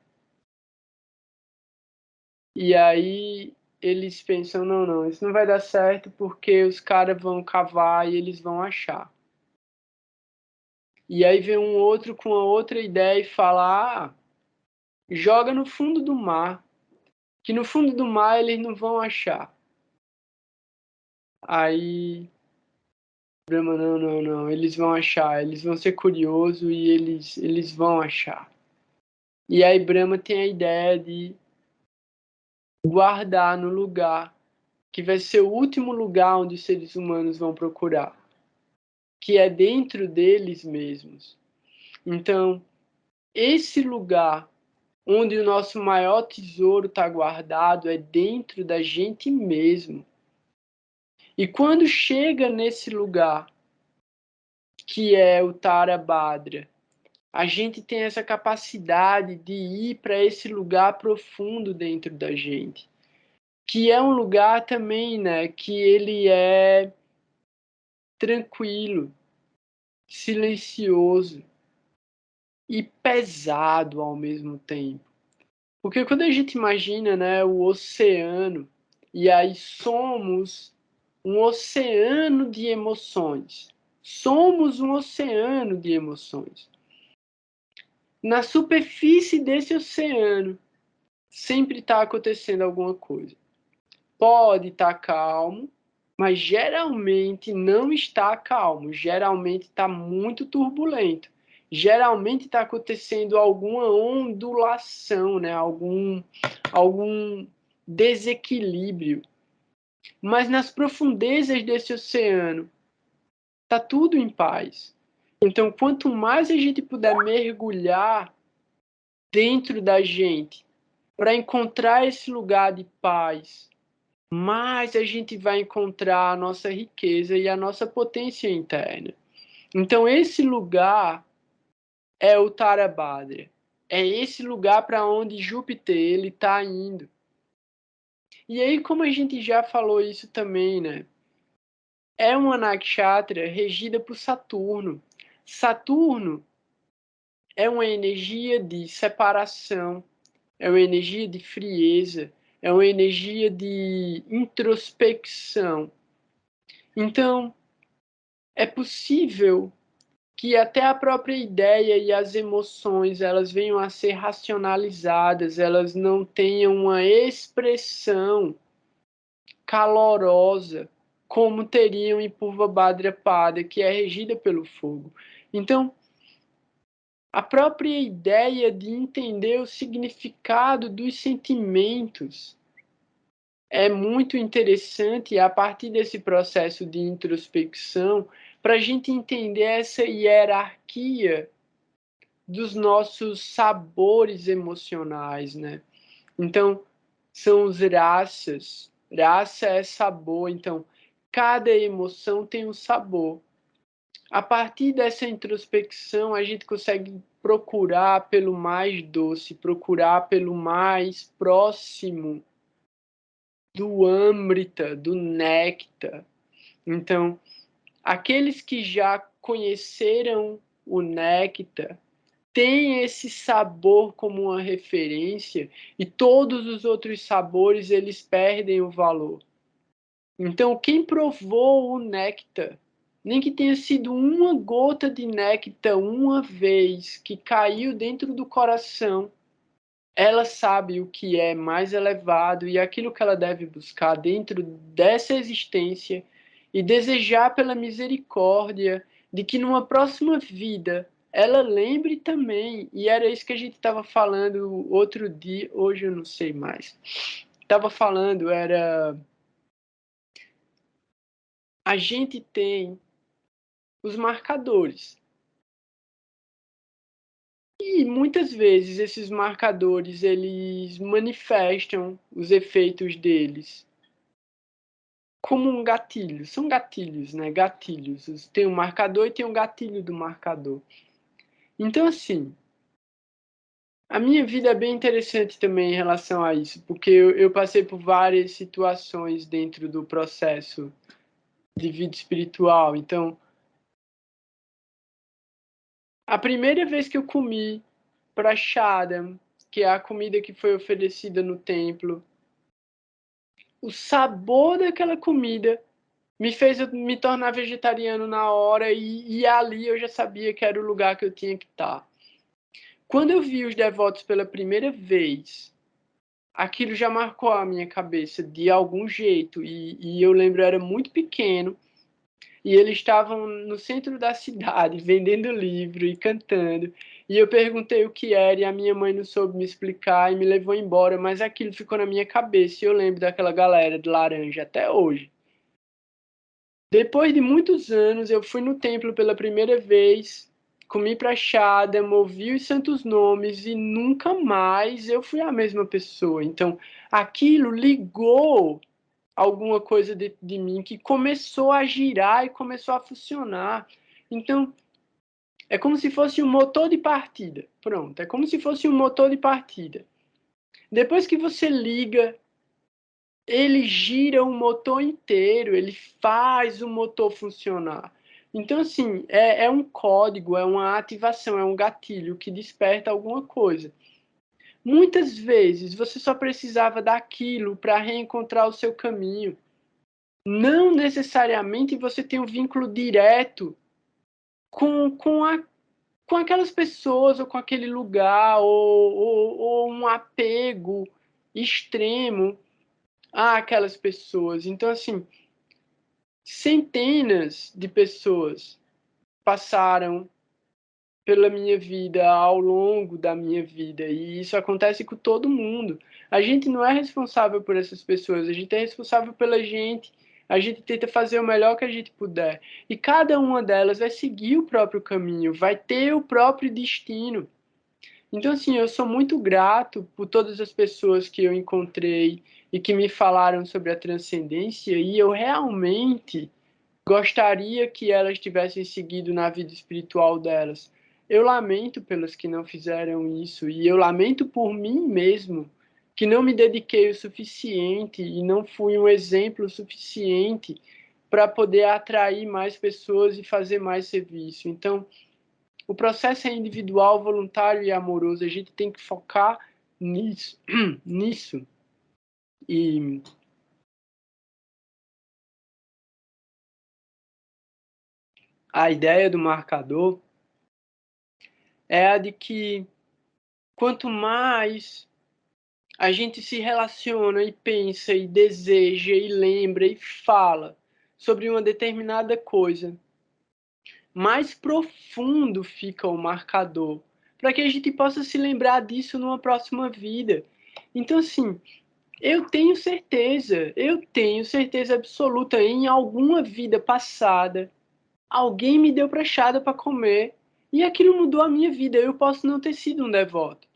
E aí eles pensam, não, isso não vai dar certo porque os caras vão cavar e eles vão achar. E aí vem um outro com a outra ideia e fala, joga no fundo do mar, que no fundo do mar eles não vão achar. Aí Brahma, não, eles vão achar, eles vão ser curiosos e eles vão achar. E aí Brahma tem a ideia de guardar no lugar que vai ser o último lugar onde os seres humanos vão procurar, que é dentro deles mesmos. Então, esse lugar onde o nosso maior tesouro está guardado é dentro da gente mesmo. E quando chega nesse lugar, que é o Tara Badra, a gente tem essa capacidade de ir para esse lugar profundo dentro da gente, que é um lugar também, né, que ele é tranquilo, silencioso e pesado ao mesmo tempo. Porque quando a gente imagina, né, o oceano, e aí somos um oceano de emoções. Somos um oceano de emoções. Na superfície desse oceano, sempre está acontecendo alguma coisa. Pode estar calmo, mas geralmente não está calmo. Geralmente está muito turbulento. Geralmente está acontecendo alguma ondulação, né? algum desequilíbrio. Mas nas profundezas desse oceano, está tudo em paz. Então, quanto mais a gente puder mergulhar dentro da gente para encontrar esse lugar de paz, mais a gente vai encontrar a nossa riqueza e a nossa potência interna. Então, esse lugar é o Tarabhadra. É esse lugar para onde Júpiter ele está indo. E aí, como a gente já falou isso também, né? É uma nakshatra regida por Saturno. Saturno é uma energia de separação, é uma energia de frieza, é uma energia de introspecção. Então, é possível que até a própria ideia e as emoções elas venham a ser racionalizadas, elas não tenham uma expressão calorosa como teriam em Purva Bhadrapada, que é regida pelo fogo. Então, a própria ideia de entender o significado dos sentimentos é muito interessante a partir desse processo de introspecção para a gente entender essa hierarquia dos nossos sabores emocionais, né? Então, são os raças. Raça é sabor, então cada emoção tem um sabor. A partir dessa introspecção, a gente consegue procurar pelo mais doce, procurar pelo mais próximo do Amrita, do néctar. Então, aqueles que já conheceram o néctar têm esse sabor como uma referência e todos os outros sabores eles perdem o valor. Então, quem provou o néctar, nem que tenha sido uma gota de néctar uma vez que caiu dentro do coração, ela sabe o que é mais elevado e aquilo que ela deve buscar dentro dessa existência e desejar pela misericórdia de que numa próxima vida ela lembre também, e era isso que a gente estava falando outro dia, hoje eu não sei mais. Estava falando, era a gente tem os marcadores. E muitas vezes esses marcadores eles manifestam os efeitos deles como um gatilho. São gatilhos, né? Gatilhos. Tem um marcador e tem um gatilho do marcador. Então, assim, A minha vida é bem interessante também em relação a isso, porque eu passei por várias situações dentro do processo de vida espiritual. Então, a primeira vez que eu comi prashadam, que é a comida que foi oferecida no templo, o sabor daquela comida me fez eu me tornar vegetariano na hora e ali eu já sabia que era o lugar que eu tinha que estar. Quando eu vi os devotos pela primeira vez, aquilo já marcou a minha cabeça de algum jeito. E eu lembro, eu era muito pequeno, e eles estavam no centro da cidade, vendendo livro e cantando. E eu perguntei o que era, e a minha mãe não soube me explicar e me levou embora, mas aquilo ficou na minha cabeça, e eu lembro daquela galera de laranja até hoje. Depois de muitos anos, eu fui no templo pela primeira vez, comi prachada, ouvi os santos nomes e nunca mais eu fui a mesma pessoa. Então, aquilo ligou alguma coisa dentro de mim que começou a girar e começou a funcionar. Então, é como se fosse um motor de partida. Pronto, é como se fosse um motor de partida. Depois que você liga, ele gira o motor inteiro, ele faz o motor funcionar. Então, assim, é um código, é uma ativação, é um gatilho que desperta alguma coisa. Muitas vezes você só precisava daquilo para reencontrar o seu caminho. Não necessariamente você tem um vínculo direto com aquelas pessoas, ou com aquele lugar, ou um apego extremo àquelas pessoas. Então, assim, centenas de pessoas passaram pela minha vida ao longo da minha vida, e isso acontece com todo mundo. A gente não é responsável por essas pessoas, a gente é responsável pela gente. A gente tenta fazer o melhor que a gente puder, e cada uma delas vai seguir o próprio caminho, vai ter o próprio destino. Então, assim, eu sou muito grato por todas as pessoas que eu encontrei e que me falaram sobre a transcendência, e eu realmente gostaria que elas tivessem seguido na vida espiritual delas. Eu lamento pelas que não fizeram isso, e eu lamento por mim mesmo, que não me dediquei o suficiente e não fui um exemplo suficiente para poder atrair mais pessoas e fazer mais serviço. Então, o processo é individual, voluntário e amoroso. A gente tem que focar nisso. nisso. E a ideia do marcador é a de que quanto mais a gente se relaciona e pensa e deseja e lembra e fala sobre uma determinada coisa, mais profundo fica o marcador, para que a gente possa se lembrar disso numa próxima vida. Então, assim, eu tenho certeza absoluta, em alguma vida passada, alguém me deu prachada para comer e aquilo mudou a minha vida. Eu posso não ter sido um devoto.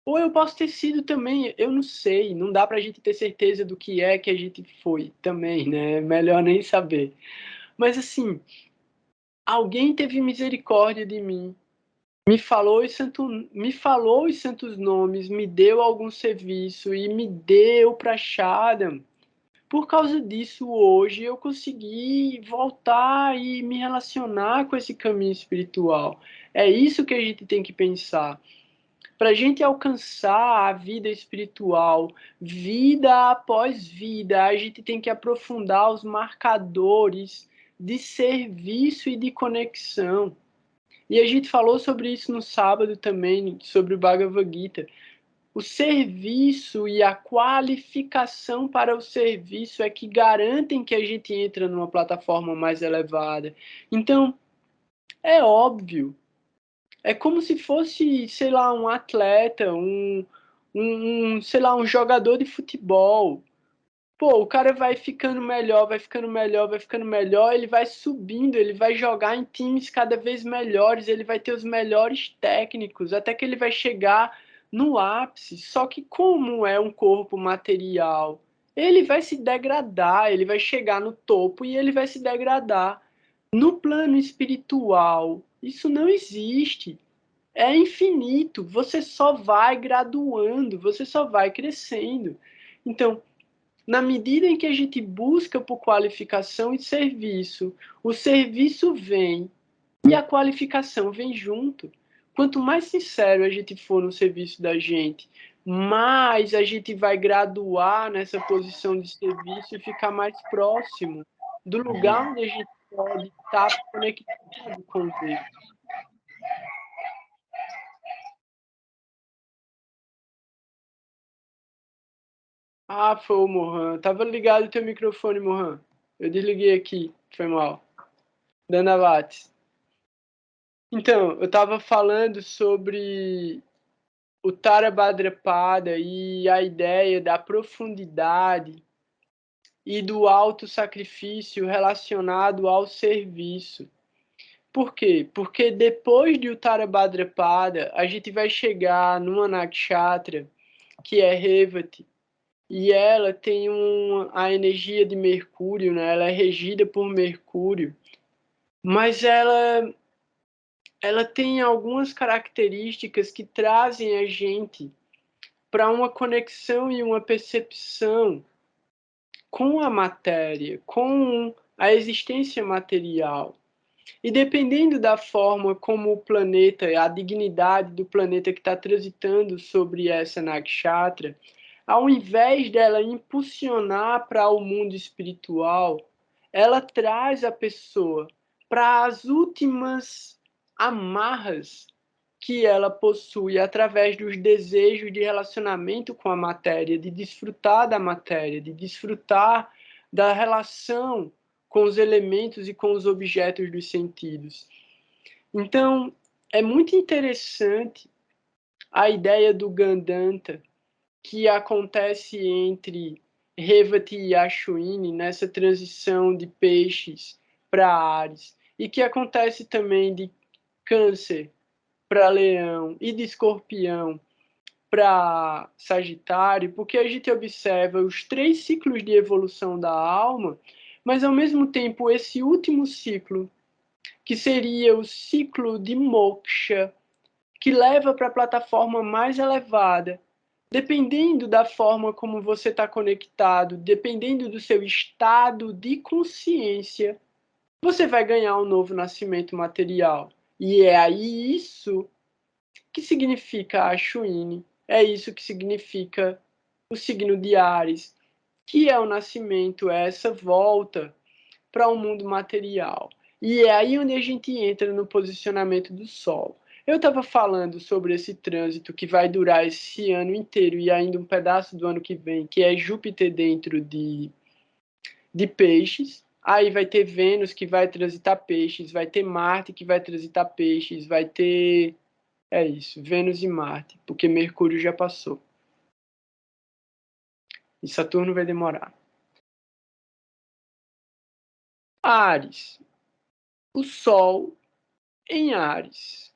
Ou eu posso ter sido também, eu não sei, não dá pra gente ter certeza do que é que a gente foi também, né? Melhor nem saber. Mas assim, alguém teve misericórdia de mim, me falou os santos nomes, me deu algum serviço e me deu prachada. Por causa disso, hoje eu consegui voltar e me relacionar com esse caminho espiritual. É isso que a gente tem que pensar. Para a gente alcançar a vida espiritual, vida após vida, a gente tem que aprofundar os marcadores de serviço e de conexão. E a gente falou sobre isso no sábado também, sobre o Bhagavad Gita. O serviço e a qualificação para o serviço é que garantem que a gente entra numa plataforma mais elevada. Então, é óbvio. É como se fosse, sei lá, um atleta, sei lá, um jogador de futebol. Pô, o cara vai ficando melhor, vai ficando melhor, vai ficando melhor, ele vai subindo, ele vai jogar em times cada vez melhores, ele vai ter os melhores técnicos, até que ele vai chegar no ápice. Só que como é um corpo material, ele vai se degradar, ele vai chegar no topo e ele vai se degradar. No plano espiritual, isso não existe. é infinito, você só vai graduando, você só vai crescendo. Então, na medida em que a gente busca por qualificação e serviço, o serviço vem e a qualificação vem junto. Quanto mais sincero a gente for no serviço da gente, mais a gente vai graduar nessa posição de serviço e ficar mais próximo do lugar onde a gente pode estar conectado com Deus. Ah, foi o Mohan. Tava ligado o teu microfone, Mohan. Eu desliguei aqui, foi mal. Danavates. Então, eu estava falando sobre o Tara Bhadrapada e a ideia da profundidade e do alto sacrifício relacionado ao serviço. Por quê? Porque depois de Uttara Bhadrapada, a gente vai chegar numa nakshatra, que é Revati, e ela tem a energia de Mercúrio, né? Ela é regida por Mercúrio, mas ela tem algumas características que trazem a gente para uma conexão e uma percepção com a matéria, com a existência material. E dependendo da forma como o planeta, a dignidade do planeta que está transitando sobre essa nakshatra, ao invés dela impulsionar para o mundo espiritual, ela traz a pessoa para as últimas amarras que ela possui através dos desejos de relacionamento com a matéria, de desfrutar da matéria, de desfrutar da relação com os elementos e com os objetos dos sentidos. Então, é muito interessante a ideia do Gandanta, que acontece entre Revati e Ashwini, nessa transição de peixes para Áries, e que acontece também de Câncer para Leão e de Escorpião para Sagitário, porque a gente observa os 3 ciclos de evolução da alma, mas ao mesmo tempo esse último ciclo, que seria o ciclo de moksha, que leva para a plataforma mais elevada, dependendo da forma como você está conectado, dependendo do seu estado de consciência, você vai ganhar um novo nascimento material. E é aí isso que significa a Shwini, é isso que significa o signo de Áries, que é o nascimento, é essa volta para o mundo material. E é aí onde a gente entra no posicionamento do Sol. Eu estava falando sobre esse trânsito que vai durar esse ano inteiro e ainda um pedaço do ano que vem, que é Júpiter dentro de Peixes. Aí vai ter Vênus que vai transitar Peixes, vai ter Marte que vai transitar Peixes, vai ter... É isso, Vênus e Marte, porque Mercúrio já passou. E Saturno vai demorar. Áries. O Sol em Áries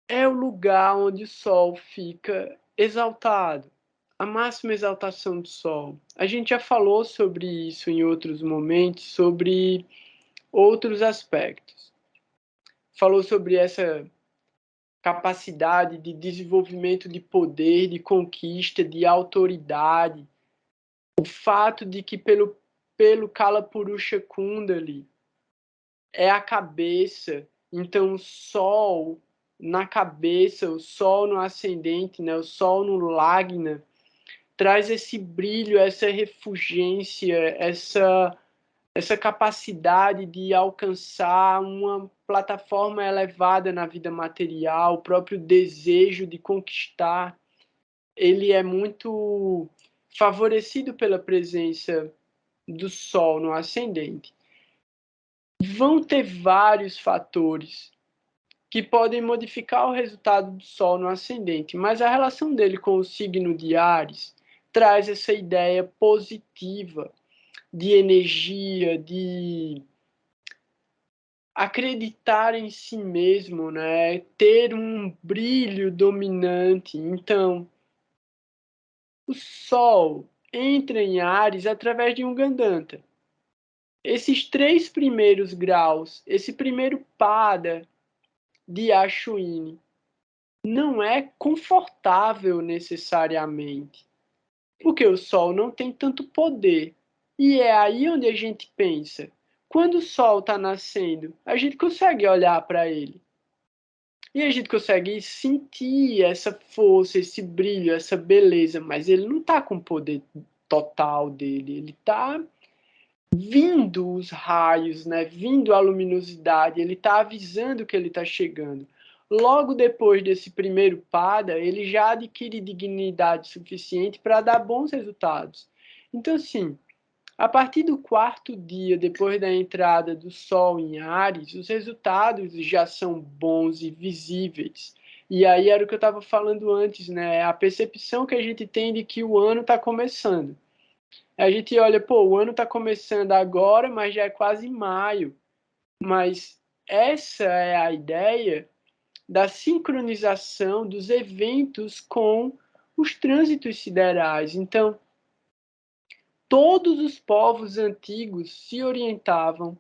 é o lugar onde o Sol fica exaltado, a máxima exaltação do Sol. A gente já falou sobre isso em outros momentos, sobre outros aspectos. Falou sobre essa capacidade de desenvolvimento de poder, de conquista, de autoridade. O fato de que pelo Kala Purusha Kundali é a cabeça, então o Sol na cabeça, o Sol no ascendente, né, o Sol no Lagna, traz esse brilho, essa refulgência, essa capacidade de alcançar uma plataforma elevada na vida material, o próprio desejo de conquistar, ele é muito favorecido pela presença do Sol no ascendente. Vão ter vários fatores que podem modificar o resultado do Sol no ascendente, mas a relação dele com o signo de Áries traz essa ideia positiva de energia, de acreditar em si mesmo, né? Ter um brilho dominante. Então, o Sol entra em Áries através de um Gandanta. Esses 3 primeiros graus, esse primeiro pada de Achuíne não é confortável necessariamente, porque o Sol não tem tanto poder. E é aí onde a gente pensa. Quando o Sol está nascendo, a gente consegue olhar para ele. E a gente consegue sentir essa força, esse brilho, essa beleza, mas ele não está com o poder total dele. Ele está vindo os raios, né? Vindo a luminosidade, ele está avisando que ele está chegando. Logo depois desse primeiro pada, ele já adquire dignidade suficiente para dar bons resultados. Então, assim, a partir do quarto dia, depois da entrada do Sol em Áries, os resultados já são bons e visíveis. E aí era o que eu estava falando antes, né? A percepção que a gente tem de que o ano está começando. A gente olha, pô, o ano está começando agora, mas já é quase maio. Mas essa é a ideia da sincronização dos eventos com os trânsitos siderais. Então, todos os povos antigos se orientavam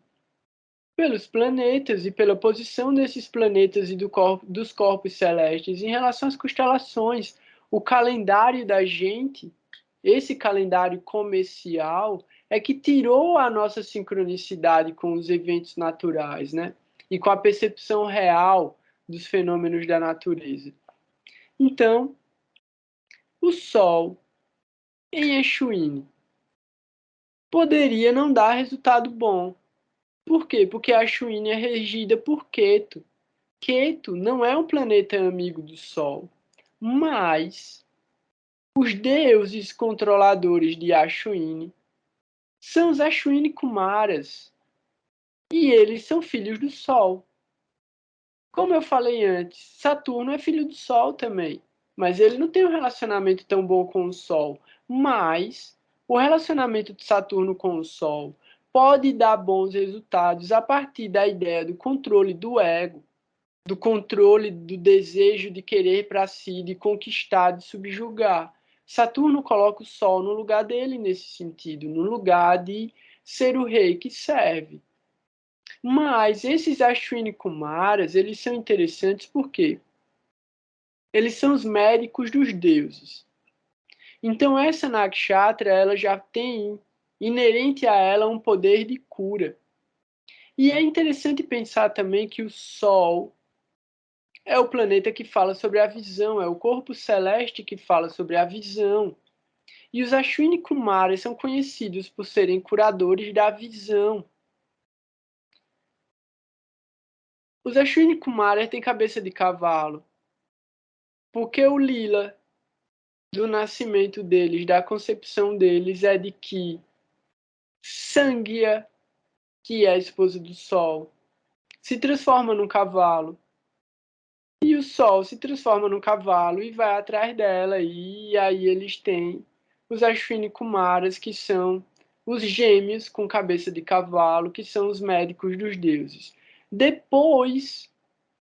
pelos planetas e pela posição desses planetas e dos corpos celestes em relação às constelações. O calendário da gente, esse calendário comercial, é que tirou a nossa sincronicidade com os eventos naturais, né? E com a percepção real dos fenômenos da natureza. Então, o Sol em Exuíne poderia não dar resultado bom. Por quê? Porque a Exuíne é regida por Ketu. Ketu não é um planeta amigo do Sol, mas os deuses controladores de Exuíne são os Ashwini Kumaras, e eles são filhos do Sol. Como eu falei antes, Saturno é filho do Sol também, mas ele não tem um relacionamento tão bom com o Sol. Mas o relacionamento de Saturno com o Sol pode dar bons resultados a partir da ideia do controle do ego, do controle do desejo de querer para si, de conquistar, de subjugar. Saturno coloca o Sol no lugar dele nesse sentido, no lugar de ser o rei que serve. Mas esses Ashwini Kumaras, eles são interessantes porque eles são os médicos dos deuses. Então essa Nakshatra, ela já tem inerente a ela um poder de cura. E é interessante pensar também que o Sol é o planeta que fala sobre a visão, é o corpo celeste que fala sobre a visão. E os Ashwini Kumaras são conhecidos por serem curadores da visão. Os Ashwini Kumaras têm cabeça de cavalo, porque o lila do nascimento deles, da concepção deles, é de que Sangya, que é a esposa do Sol, se transforma num cavalo. E o Sol se transforma num cavalo e vai atrás dela. E aí eles têm os Ashwini Kumaras, que são os gêmeos com cabeça de cavalo, que são os médicos dos deuses. Depois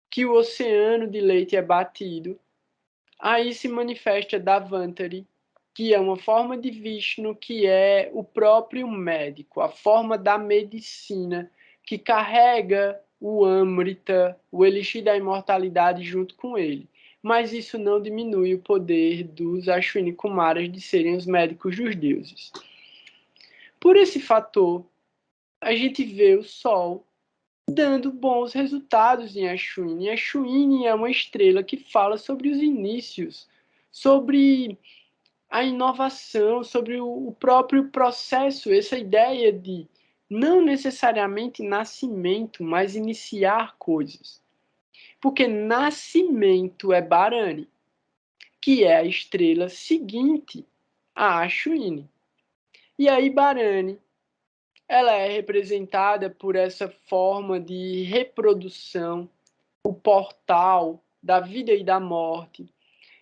que o oceano de leite é batido, aí se manifesta Davantari, que é uma forma de Vishnu, que é o próprio médico, a forma da medicina, que carrega o Amrita, o elixir da imortalidade, junto com ele. Mas isso não diminui o poder dos Ashwini Kumaras de serem os médicos dos deuses. Por esse fator, a gente vê o Sol dando bons resultados em Ashwini. Ashwini é uma estrela que fala sobre os inícios, sobre a inovação, sobre o próprio processo, essa ideia de não necessariamente nascimento, mas iniciar coisas. Porque nascimento é Bharani, que é a estrela seguinte a Ashwini. E aí Bharani, ela é representada por essa forma de reprodução, o portal da vida e da morte.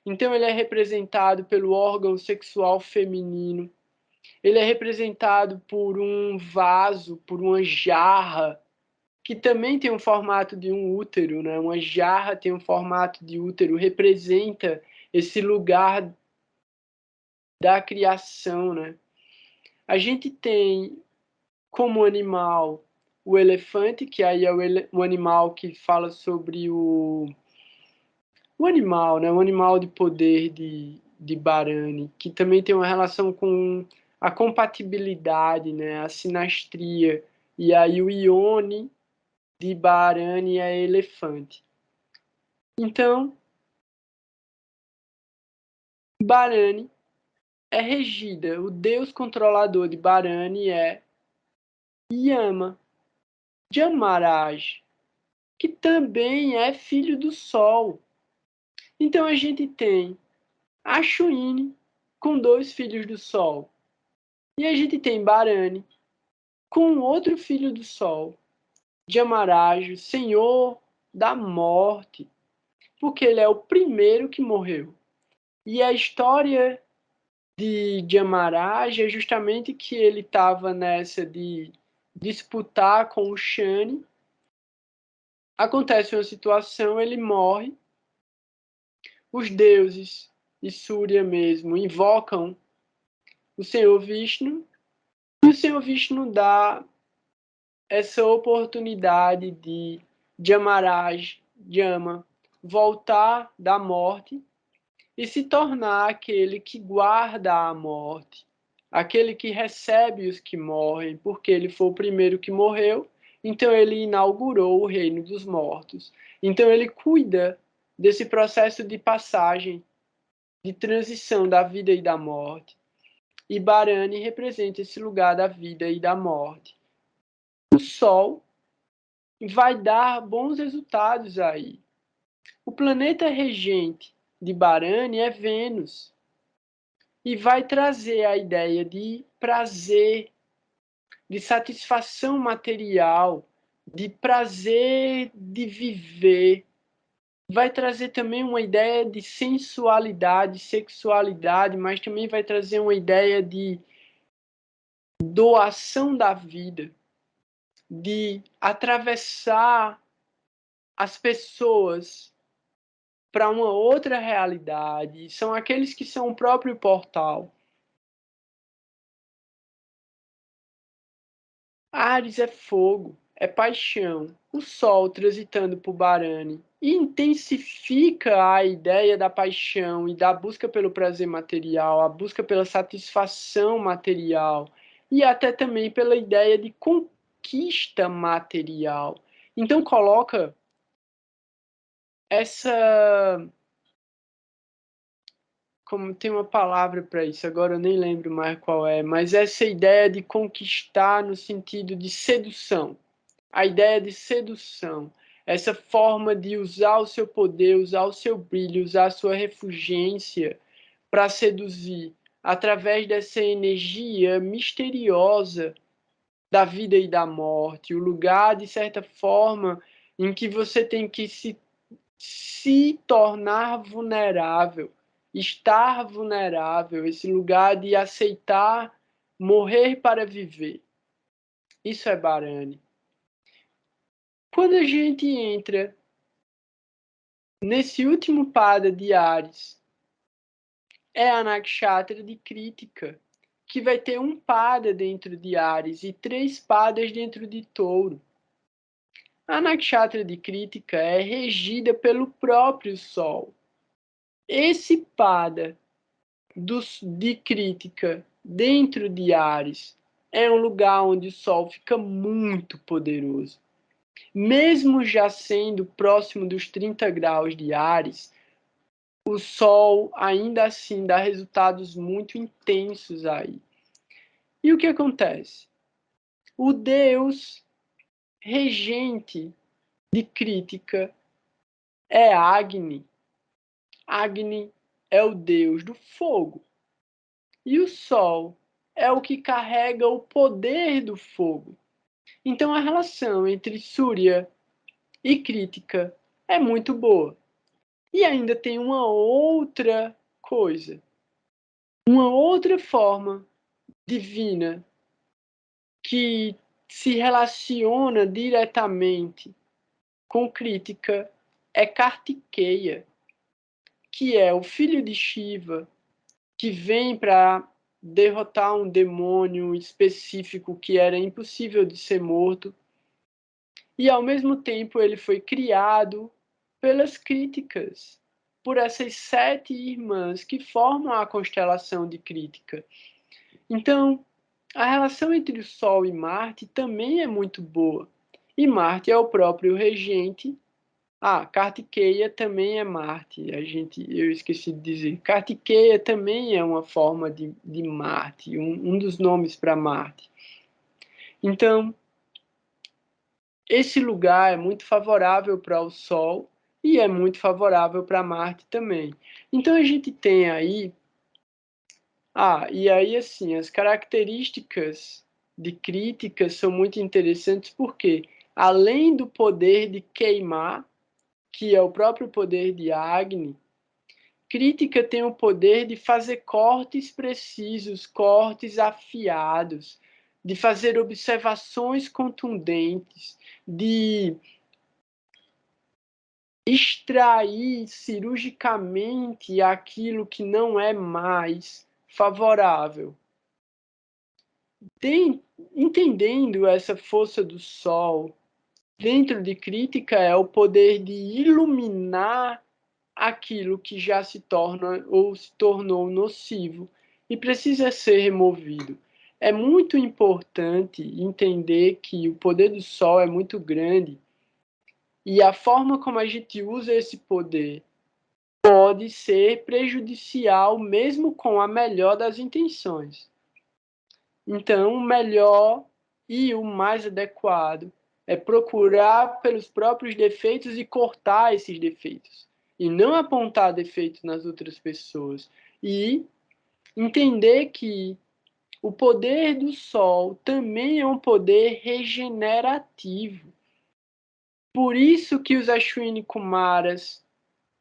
Então ele é representado pelo órgão sexual feminino. Ele é representado por um vaso, por uma jarra, que também tem um formato de um útero, né? Uma jarra tem um formato de útero, representa esse lugar da criação, né? A gente tem como animal o elefante, que aí é o animal que fala sobre o animal, né? O animal de poder de Bharani, que também tem uma relação com a compatibilidade, né? A sinastria. E aí o Ione de Bharani é elefante. Então, Bharani é regida, o deus controlador de Bharani é Yama, Yamaraj, que também é filho do Sol. Então a gente tem a Ashwini com 2 filhos do Sol. E a gente tem Bharani com outro filho do Sol, Yamaraj, o senhor da morte, porque ele é o primeiro que morreu. E a história de Yamaraj é justamente que ele estava nessa de disputar com o Shani. Acontece uma situação, ele morre. Os deuses de Surya mesmo invocam o Senhor Vishnu. E o Senhor Vishnu dá essa oportunidade de Yamaraj, Yama, voltar da morte e se tornar aquele que guarda a morte, aquele que recebe os que morrem, porque ele foi o primeiro que morreu, então ele inaugurou o reino dos mortos. Então ele cuida desse processo de passagem, de transição da vida e da morte. E Bharani representa esse lugar da vida e da morte. O Sol vai dar bons resultados aí. O planeta regente de Bharani é Vênus. E vai trazer a ideia de prazer, de satisfação material, de prazer de viver. Vai trazer também uma ideia de sensualidade, sexualidade, mas também vai trazer uma ideia de doação da vida, de atravessar as pessoas para uma outra realidade. São aqueles que são o próprio portal. Áries é fogo, é paixão. O Sol transitando por Bharani intensifica a ideia da paixão e da busca pelo prazer material, a busca pela satisfação material e até também pela ideia de conquista material. Então coloca essa, como tem uma palavra para isso, agora eu nem lembro mais qual é, mas essa ideia de conquistar no sentido de sedução. A ideia de sedução, essa forma de usar o seu poder, usar o seu brilho, usar a sua refulgência para seduzir, através dessa energia misteriosa da vida e da morte, o lugar, de certa forma, em que você tem que se tornar vulnerável, estar vulnerável, esse lugar de aceitar morrer para viver. Isso é Bharani. Quando a gente entra nesse último pada de Ares, é a Nakshatra de Kritika, que vai ter um pada dentro de Ares e 3 padas dentro de Touro. A Nakshatra de Kritika é regida pelo próprio Sol. Esse pada de Kritika dentro de Ares é um lugar onde o Sol fica muito poderoso. Mesmo já sendo próximo dos 30 graus de Áries, o Sol ainda assim dá resultados muito intensos aí. E o que acontece? O deus regente de Kritika é Agni. Agni é o deus do fogo. E o Sol é o que carrega o poder do fogo. Então a relação entre Surya e Kritika é muito boa. E ainda tem uma outra coisa, uma outra forma divina que se relaciona diretamente com Kritika é Kartikeya, que é o filho de Shiva, que vem para derrotar um demônio específico que era impossível de ser morto. E, ao mesmo tempo, ele foi criado pelas críticas, por essas 7 irmãs que formam a constelação de Crítica. Então, a relação entre o Sol e Marte também é muito boa. E Marte é o próprio regente. Kartikeya também é Marte. Eu esqueci de dizer. Kartikeya também é uma forma de Marte, um dos nomes para Marte. Então, esse lugar é muito favorável para o Sol e é muito favorável para Marte também. Então, a gente tem aí... e aí, assim, as características de Crítica são muito interessantes porque, além do poder de queimar, que é o próprio poder de Agni, Crítica tem o poder de fazer cortes precisos, cortes afiados, de fazer observações contundentes, de extrair cirurgicamente aquilo que não é mais favorável. Entendendo essa força do Sol, dentro de Crítica é o poder de iluminar aquilo que já se torna ou se tornou nocivo e precisa ser removido. É muito importante entender que o poder do Sol é muito grande e a forma como a gente usa esse poder pode ser prejudicial mesmo com a melhor das intenções. Então, o melhor e o mais adequado é procurar pelos próprios defeitos e cortar esses defeitos. E não apontar defeitos nas outras pessoas. E entender que o poder do Sol também é um poder regenerativo. Por isso que os Ashwini Kumaras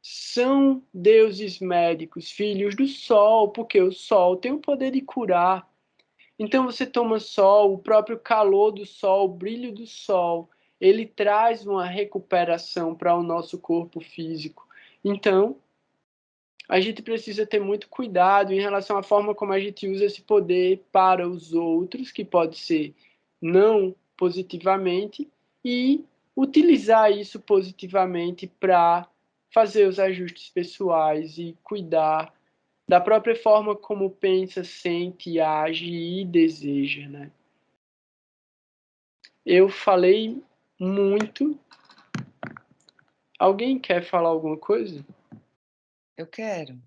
são deuses médicos, filhos do Sol, porque o Sol tem o poder de curar. Então você toma sol, o próprio calor do sol, o brilho do sol, ele traz uma recuperação para o nosso corpo físico. Então, a gente precisa ter muito cuidado em relação à forma como a gente usa esse poder para os outros, que pode ser não positivamente, e utilizar isso positivamente para fazer os ajustes pessoais e cuidar da própria forma como pensa, sente, age e deseja, né? Eu falei muito. Alguém quer falar alguma coisa? Eu quero.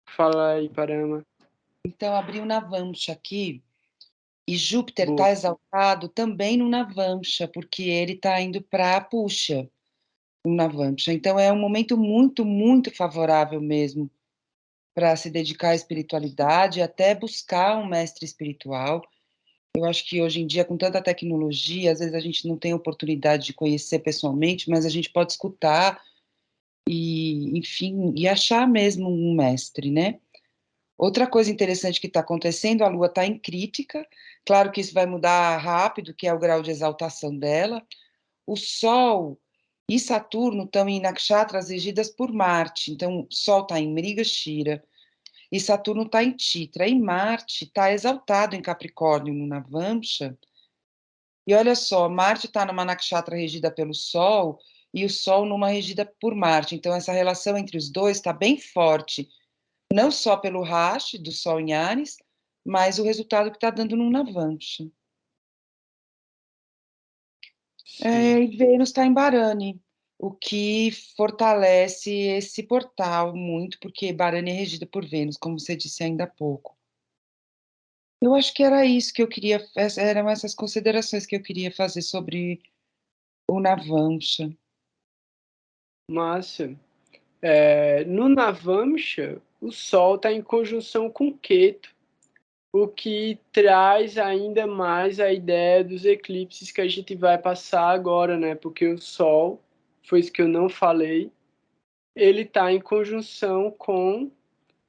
Fala aí, Parama. Então, abri o Navamsha aqui, e Júpiter Boa. está exaltado também no Navamsha, porque ele está indo para a Puxa, o Navamsha. Então, é um momento muito, muito favorável mesmo para se dedicar à espiritualidade, até buscar um mestre espiritual. Eu acho que hoje em dia, com tanta tecnologia, às vezes a gente não tem oportunidade de conhecer pessoalmente, mas a gente pode escutar e, enfim, e achar mesmo um mestre, né? Outra coisa interessante que está acontecendo, a Lua está em Crítica, claro que isso vai mudar rápido, que é o grau de exaltação dela. O Sol e Saturno estão em nakshatras regidas por Marte, então o Sol está em Mrigashira e Saturno está em Titra, e Marte está exaltado em Capricórnio, no Navamsha. E olha só, Marte está numa nakshatra regida pelo Sol e o Sol numa regida por Marte, então essa relação entre os dois está bem forte, não só pelo Rashi do Sol em Áries, mas o resultado que está dando no Navamsha. E Vênus está em Barani, o que fortalece esse portal muito, porque Barani é regida por Vênus, como você disse ainda há pouco. Eu acho que era isso que eu queria, eram essas considerações que eu queria fazer sobre o Navamsha. Massa. No Navamsha, o Sol está em conjunção com Ketu, o que traz ainda mais a ideia dos eclipses que a gente vai passar agora, né? Porque o Sol, foi isso que eu não falei, ele está em conjunção com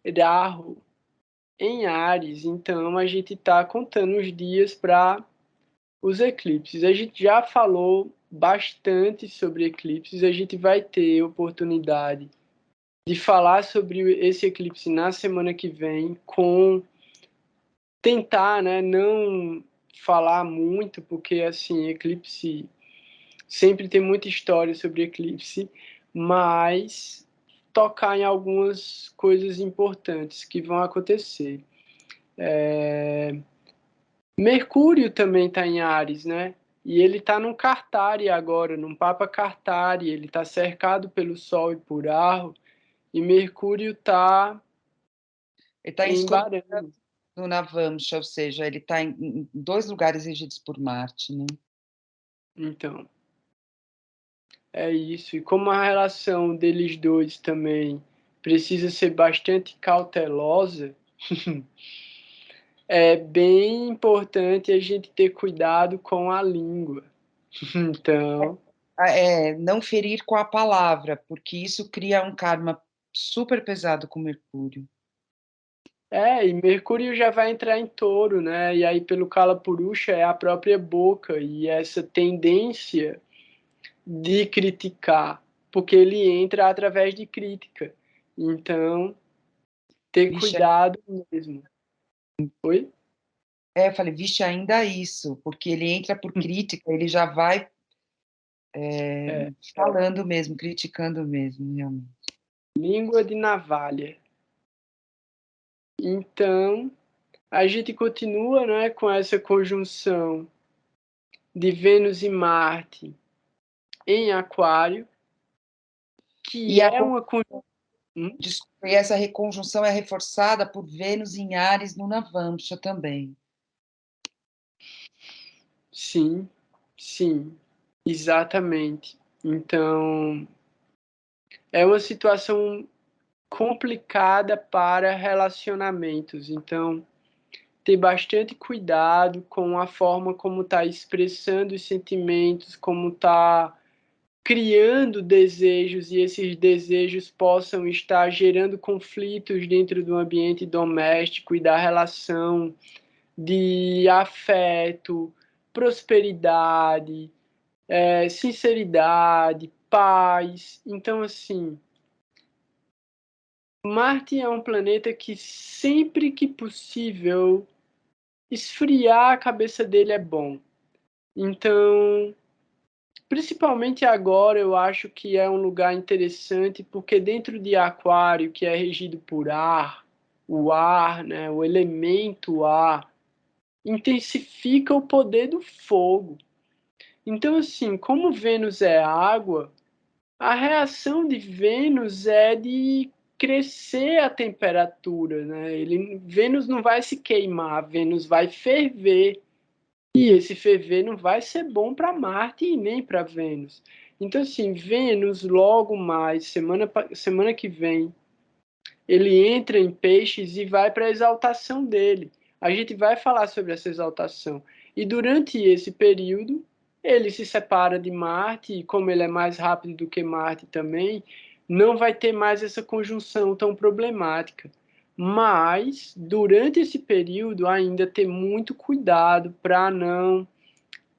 Rahu em Áries, então a gente está contando os dias para os eclipses. A gente já falou bastante sobre eclipses, a gente vai ter oportunidade de falar sobre esse eclipse na semana que vem, com tentar, né, não falar muito, porque assim, eclipse sempre tem muita história sobre eclipse, mas tocar em algumas coisas importantes que vão acontecer. Mercúrio também está em Áries, né? E ele está num Cartari agora, num Papa Cartari, ele está cercado pelo Sol e por Arro, e Mercúrio está Ele está em em Escorpião, Barano. no Navamsha, ou seja, ele está em 2 lugares regidos por Marte, né? Então, é isso. E como a relação deles dois também precisa ser bastante cautelosa, é bem importante a gente ter cuidado com a língua. Então, Não ferir com a palavra, porque isso cria um karma super pesado com Mercúrio. e Mercúrio já vai entrar em Touro, né? E aí pelo Kalapurusha é a própria boca e essa tendência de criticar, porque ele entra através de crítica. Então, ter Vixe, cuidado mesmo. Oi? eu falei, vixe, ainda isso, porque ele entra por crítica, ele já vai falando mesmo, criticando mesmo, realmente. Língua de navalha. Então, a gente continua, né, com essa conjunção de Vênus e Marte em Aquário, que E, é uma conjunção. desculpa, e essa reconjunção é reforçada por Vênus em Áries no Navamsha também. Sim, sim, exatamente. Então, é uma situação complicada para relacionamentos. Então, ter bastante cuidado com a forma como está expressando os sentimentos, como está criando desejos e esses desejos possam estar gerando conflitos dentro do ambiente doméstico e da relação de afeto, prosperidade, sinceridade, paz. Então, assim, Marte é um planeta que sempre que possível esfriar a cabeça dele é bom. Então, principalmente agora, eu acho que é um lugar interessante, porque dentro de Aquário, que é regido por ar, o ar, né, o elemento ar, intensifica o poder do fogo. Então, assim, como Vênus é água, a reação de Vênus é de crescer a temperatura, né? Vênus não vai se queimar, Vênus vai ferver. E esse ferver não vai ser bom para Marte e nem para Vênus. Então, assim, Vênus, logo mais, semana que vem, ele entra em Peixes e vai para a exaltação dele. A gente vai falar sobre essa exaltação. E durante esse período, ele se separa de Marte, e como ele é mais rápido do que Marte também, não vai ter mais essa conjunção tão problemática. Mas, durante esse período, ainda ter muito cuidado para não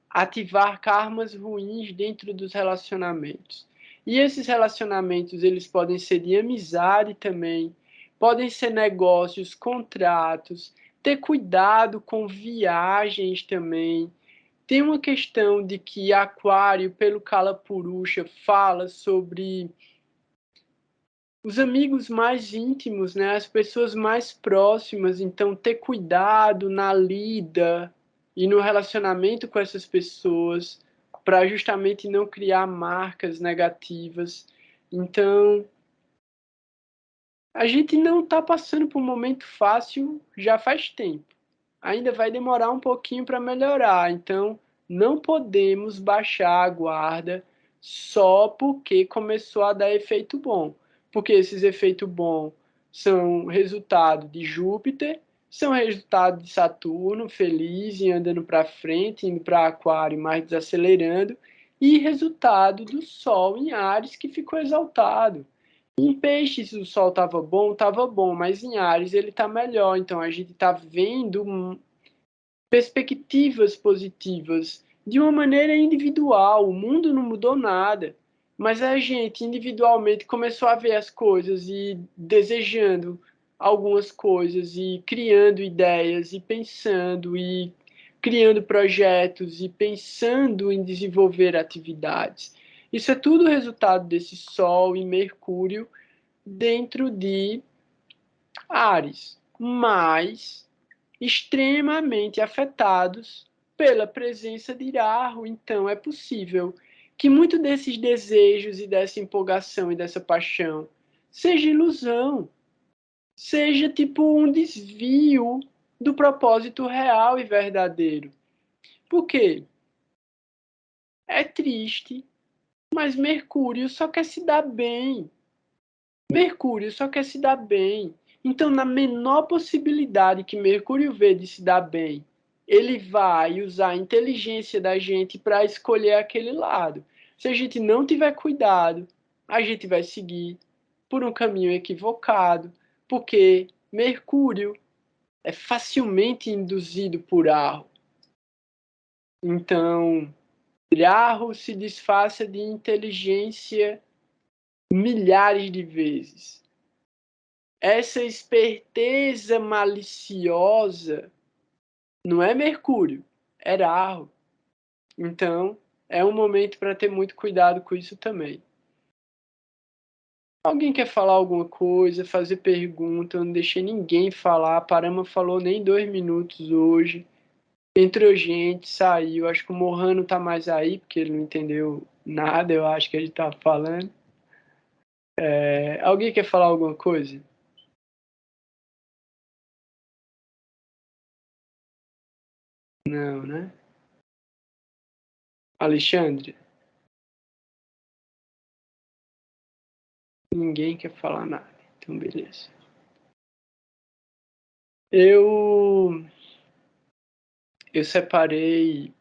ativar karmas ruins dentro dos relacionamentos. E esses relacionamentos, eles podem ser de amizade também, podem ser negócios, contratos, ter cuidado com viagens também. Tem uma questão de que Aquário, pelo Kalapurusha, fala sobre os amigos mais íntimos, né? As pessoas mais próximas, então ter cuidado na lida e no relacionamento com essas pessoas para justamente não criar marcas negativas. Então, a gente não está passando por um momento fácil já faz tempo. Ainda vai demorar um pouquinho para melhorar, então não podemos baixar a guarda só porque começou a dar efeito bom. Porque esses efeitos bons são resultado de Júpiter, são resultado de Saturno feliz e andando para frente, indo para Aquário, mais desacelerando, e resultado do Sol em Áries que ficou exaltado. Em Peixes o Sol estava bom, mas em Áries ele está melhor. Então a gente está vendo perspectivas positivas de uma maneira individual. O mundo não mudou nada, mas a gente individualmente começou a ver as coisas e desejando algumas coisas e criando ideias e pensando e criando projetos e pensando em desenvolver atividades. Isso é tudo resultado desse Sol e Mercúrio dentro de Áries, mas extremamente afetados pela presença de Rahu. Então é possível que muito desses desejos e dessa empolgação e dessa paixão seja ilusão, seja tipo um desvio do propósito real e verdadeiro. Por quê? É triste, mas Mercúrio só quer se dar bem. Mercúrio só quer se dar bem. Então, na menor possibilidade que Mercúrio vê de se dar bem, ele vai usar a inteligência da gente para escolher aquele lado. Se a gente não tiver cuidado, a gente vai seguir por um caminho equivocado, porque Mercúrio é facilmente induzido por Rahu. Então, Rahu se disfarça de inteligência milhares de vezes. Essa esperteza maliciosa não é Mercúrio, é Rahu. Então, é um momento para ter muito cuidado com isso também. Alguém quer falar alguma coisa, fazer pergunta? Eu não deixei ninguém falar. A Parama falou nem 2 minutos hoje. Entrou gente, saiu. Acho que o Mohano tá mais aí, porque ele não entendeu nada, eu acho que ele tá falando. Alguém quer falar alguma coisa? Não, né? Alexandre? Ninguém quer falar nada. Então, beleza. Eu separei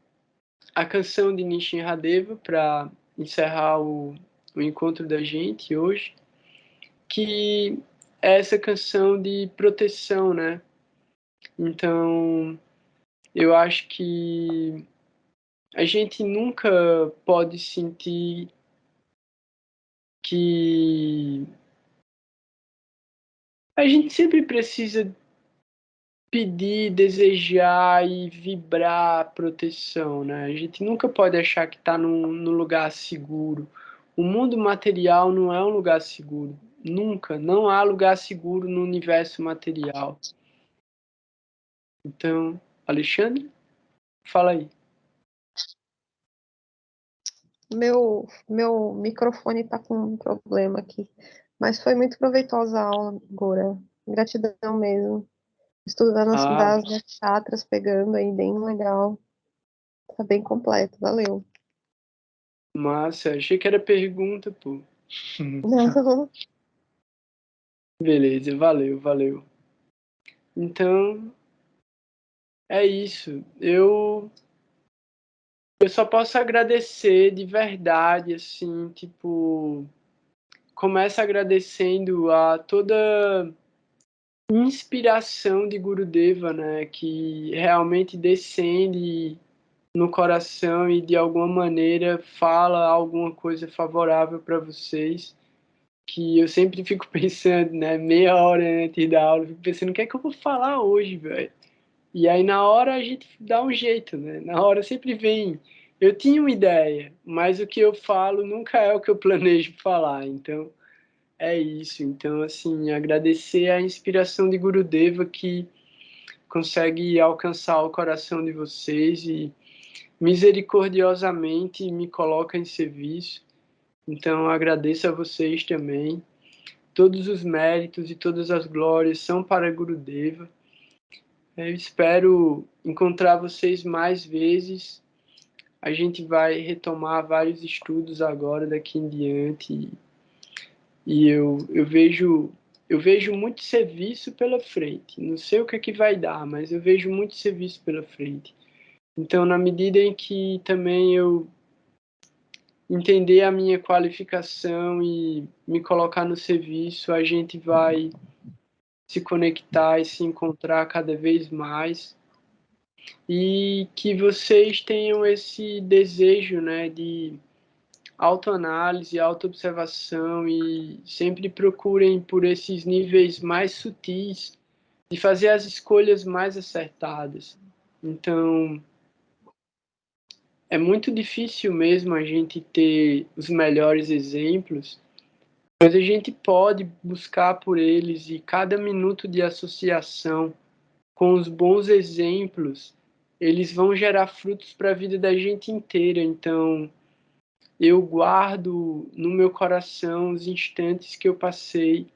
a canção de Nishin Radeva para encerrar o encontro da gente hoje, que é essa canção de proteção, né? Então, eu acho que a gente nunca pode sentir que a gente sempre precisa pedir, desejar e vibrar proteção, né? A gente nunca pode achar que está num lugar seguro. O mundo material não é um lugar seguro. Nunca. Não há lugar seguro no universo material. Então, Alexandre, fala aí. Meu microfone está com um problema aqui. Mas foi muito proveitosa a aula agora. Gratidão mesmo. Estudando das nakshatras, pegando aí, bem legal. Tá bem completo, valeu. Massa, achei que era pergunta, pô. Não. Beleza, valeu. Então, é isso. Eu só posso agradecer de verdade, assim, tipo, começo agradecendo a toda inspiração de Gurudeva, né, que realmente descende no coração e de alguma maneira fala alguma coisa favorável para vocês, que eu sempre fico pensando, né, meia hora antes da aula, fico pensando, o que é que eu vou falar hoje, velho? E aí na hora a gente dá um jeito, né? Na hora sempre vem, eu tinha uma ideia, mas o que eu falo nunca é o que eu planejo falar, então é isso. Então, assim, agradecer a inspiração de Gurudeva que consegue alcançar o coração de vocês e misericordiosamente me coloca em serviço. Então, agradeço a vocês também. Todos os méritos e todas as glórias são para Gurudeva. Eu espero encontrar vocês mais vezes. A gente vai retomar vários estudos agora, daqui em diante. E eu vejo muito serviço pela frente. Não sei o que é que vai dar, mas eu vejo muito serviço pela frente. Então, na medida em que também eu entender a minha qualificação e me colocar no serviço, a gente vai se conectar e se encontrar cada vez mais. E que vocês tenham esse desejo, né, de autoanálise, autoobservação e sempre procurem por esses níveis mais sutis de fazer as escolhas mais acertadas. Então, é muito difícil mesmo a gente ter os melhores exemplos, mas a gente pode buscar por eles, e cada minuto de associação com os bons exemplos, eles vão gerar frutos para a vida da gente inteira. Então, eu guardo no meu coração os instantes que eu passei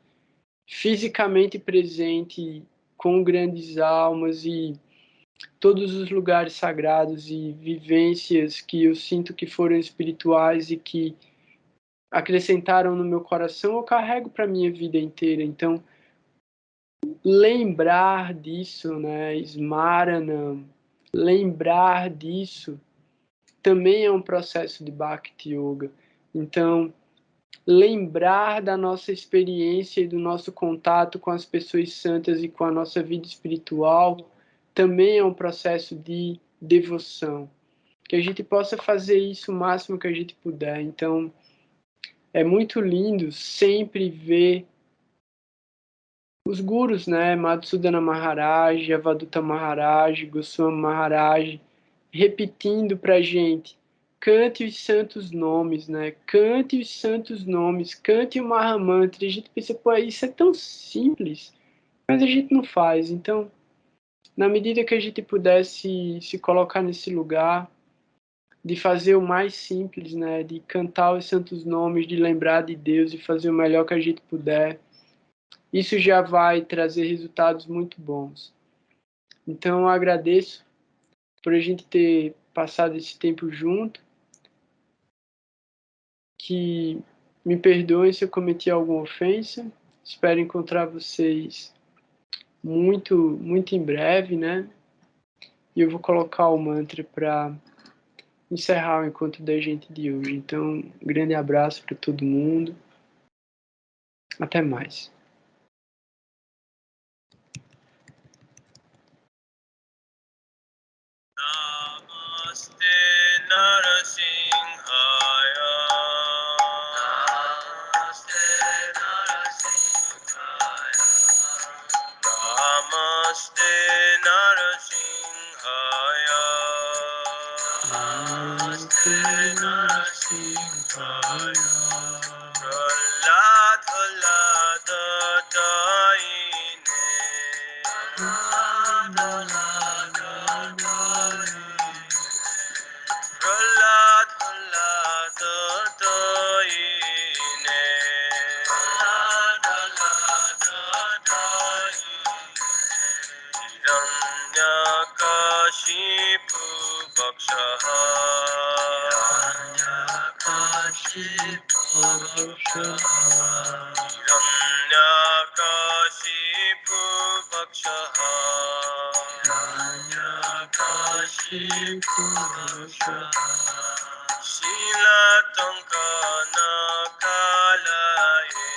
fisicamente presente com grandes almas e todos os lugares sagrados e vivências que eu sinto que foram espirituais e que acrescentaram no meu coração, eu carrego para minha vida inteira. Então, lembrar disso, né, Smaranam, lembrar disso também é um processo de Bhakti Yoga. Então, lembrar da nossa experiência e do nosso contato com as pessoas santas e com a nossa vida espiritual também é um processo de devoção. Que a gente possa fazer isso o máximo que a gente puder. Então, é muito lindo sempre ver os gurus, né? Madhusudana Maharaj, Avadhuta Maharaj, Goswami Maharaj, repetindo pra gente: cante os santos nomes, né? Cante os santos nomes, cante o Mahamantra. E a gente pensa, pô, isso é tão simples, mas a gente não faz. Então, na medida que a gente pudesse se colocar nesse lugar, de fazer o mais simples, né? De cantar os santos nomes, de lembrar de Deus e fazer o melhor que a gente puder, isso já vai trazer resultados muito bons. Então, eu agradeço por a gente ter passado esse tempo junto, que me perdoem se eu cometi alguma ofensa, espero encontrar vocês muito em breve, né? E eu vou colocar o mantra para encerrar o encontro da gente de hoje. Então, um grande abraço para todo mundo. Até mais. Namaste Narasimhaya. Namaste Narasimhaya. Namaste Narasimhaya. Namaste Narasimhaya. Prahlad Prahlad Daine. Prahlad Prahlad Daine. Hiranyakashipu Bhakshaha. Hiranyakashipu Bhakshaha. Shila Tankana Kalaye.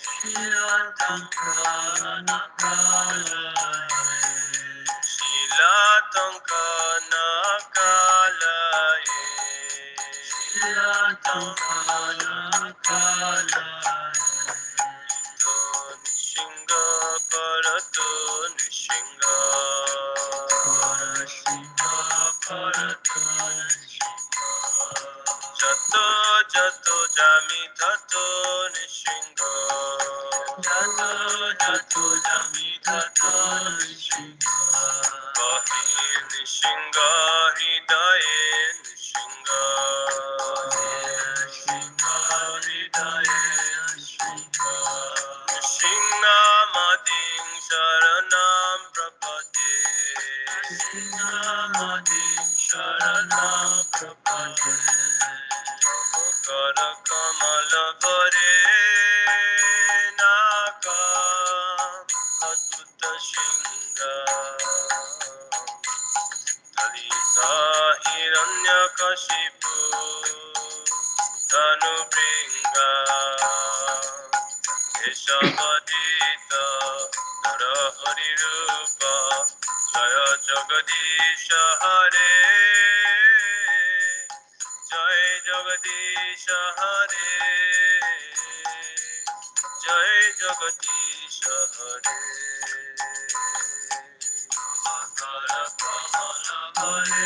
Shila Tankana Kalaye. Nishinga Parato Nishinga. Jato Jato Jami Tato Nishinga. Jato Jami Tato Nishinga. Vahi Nishinga Hidaye Nishinga. Nishinga Madin Sharanam Prapade. Kara Kamala Vare Naka Adhuta Shinga. Talita Hiranyakashipu Dhanubringa. Keshavadita Narahari Rupa. Jaya Jagadisha Hare. Jai Jagadisha Hare. Jai Jagadisha Hare. Akara Kamala Hare.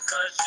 Jaya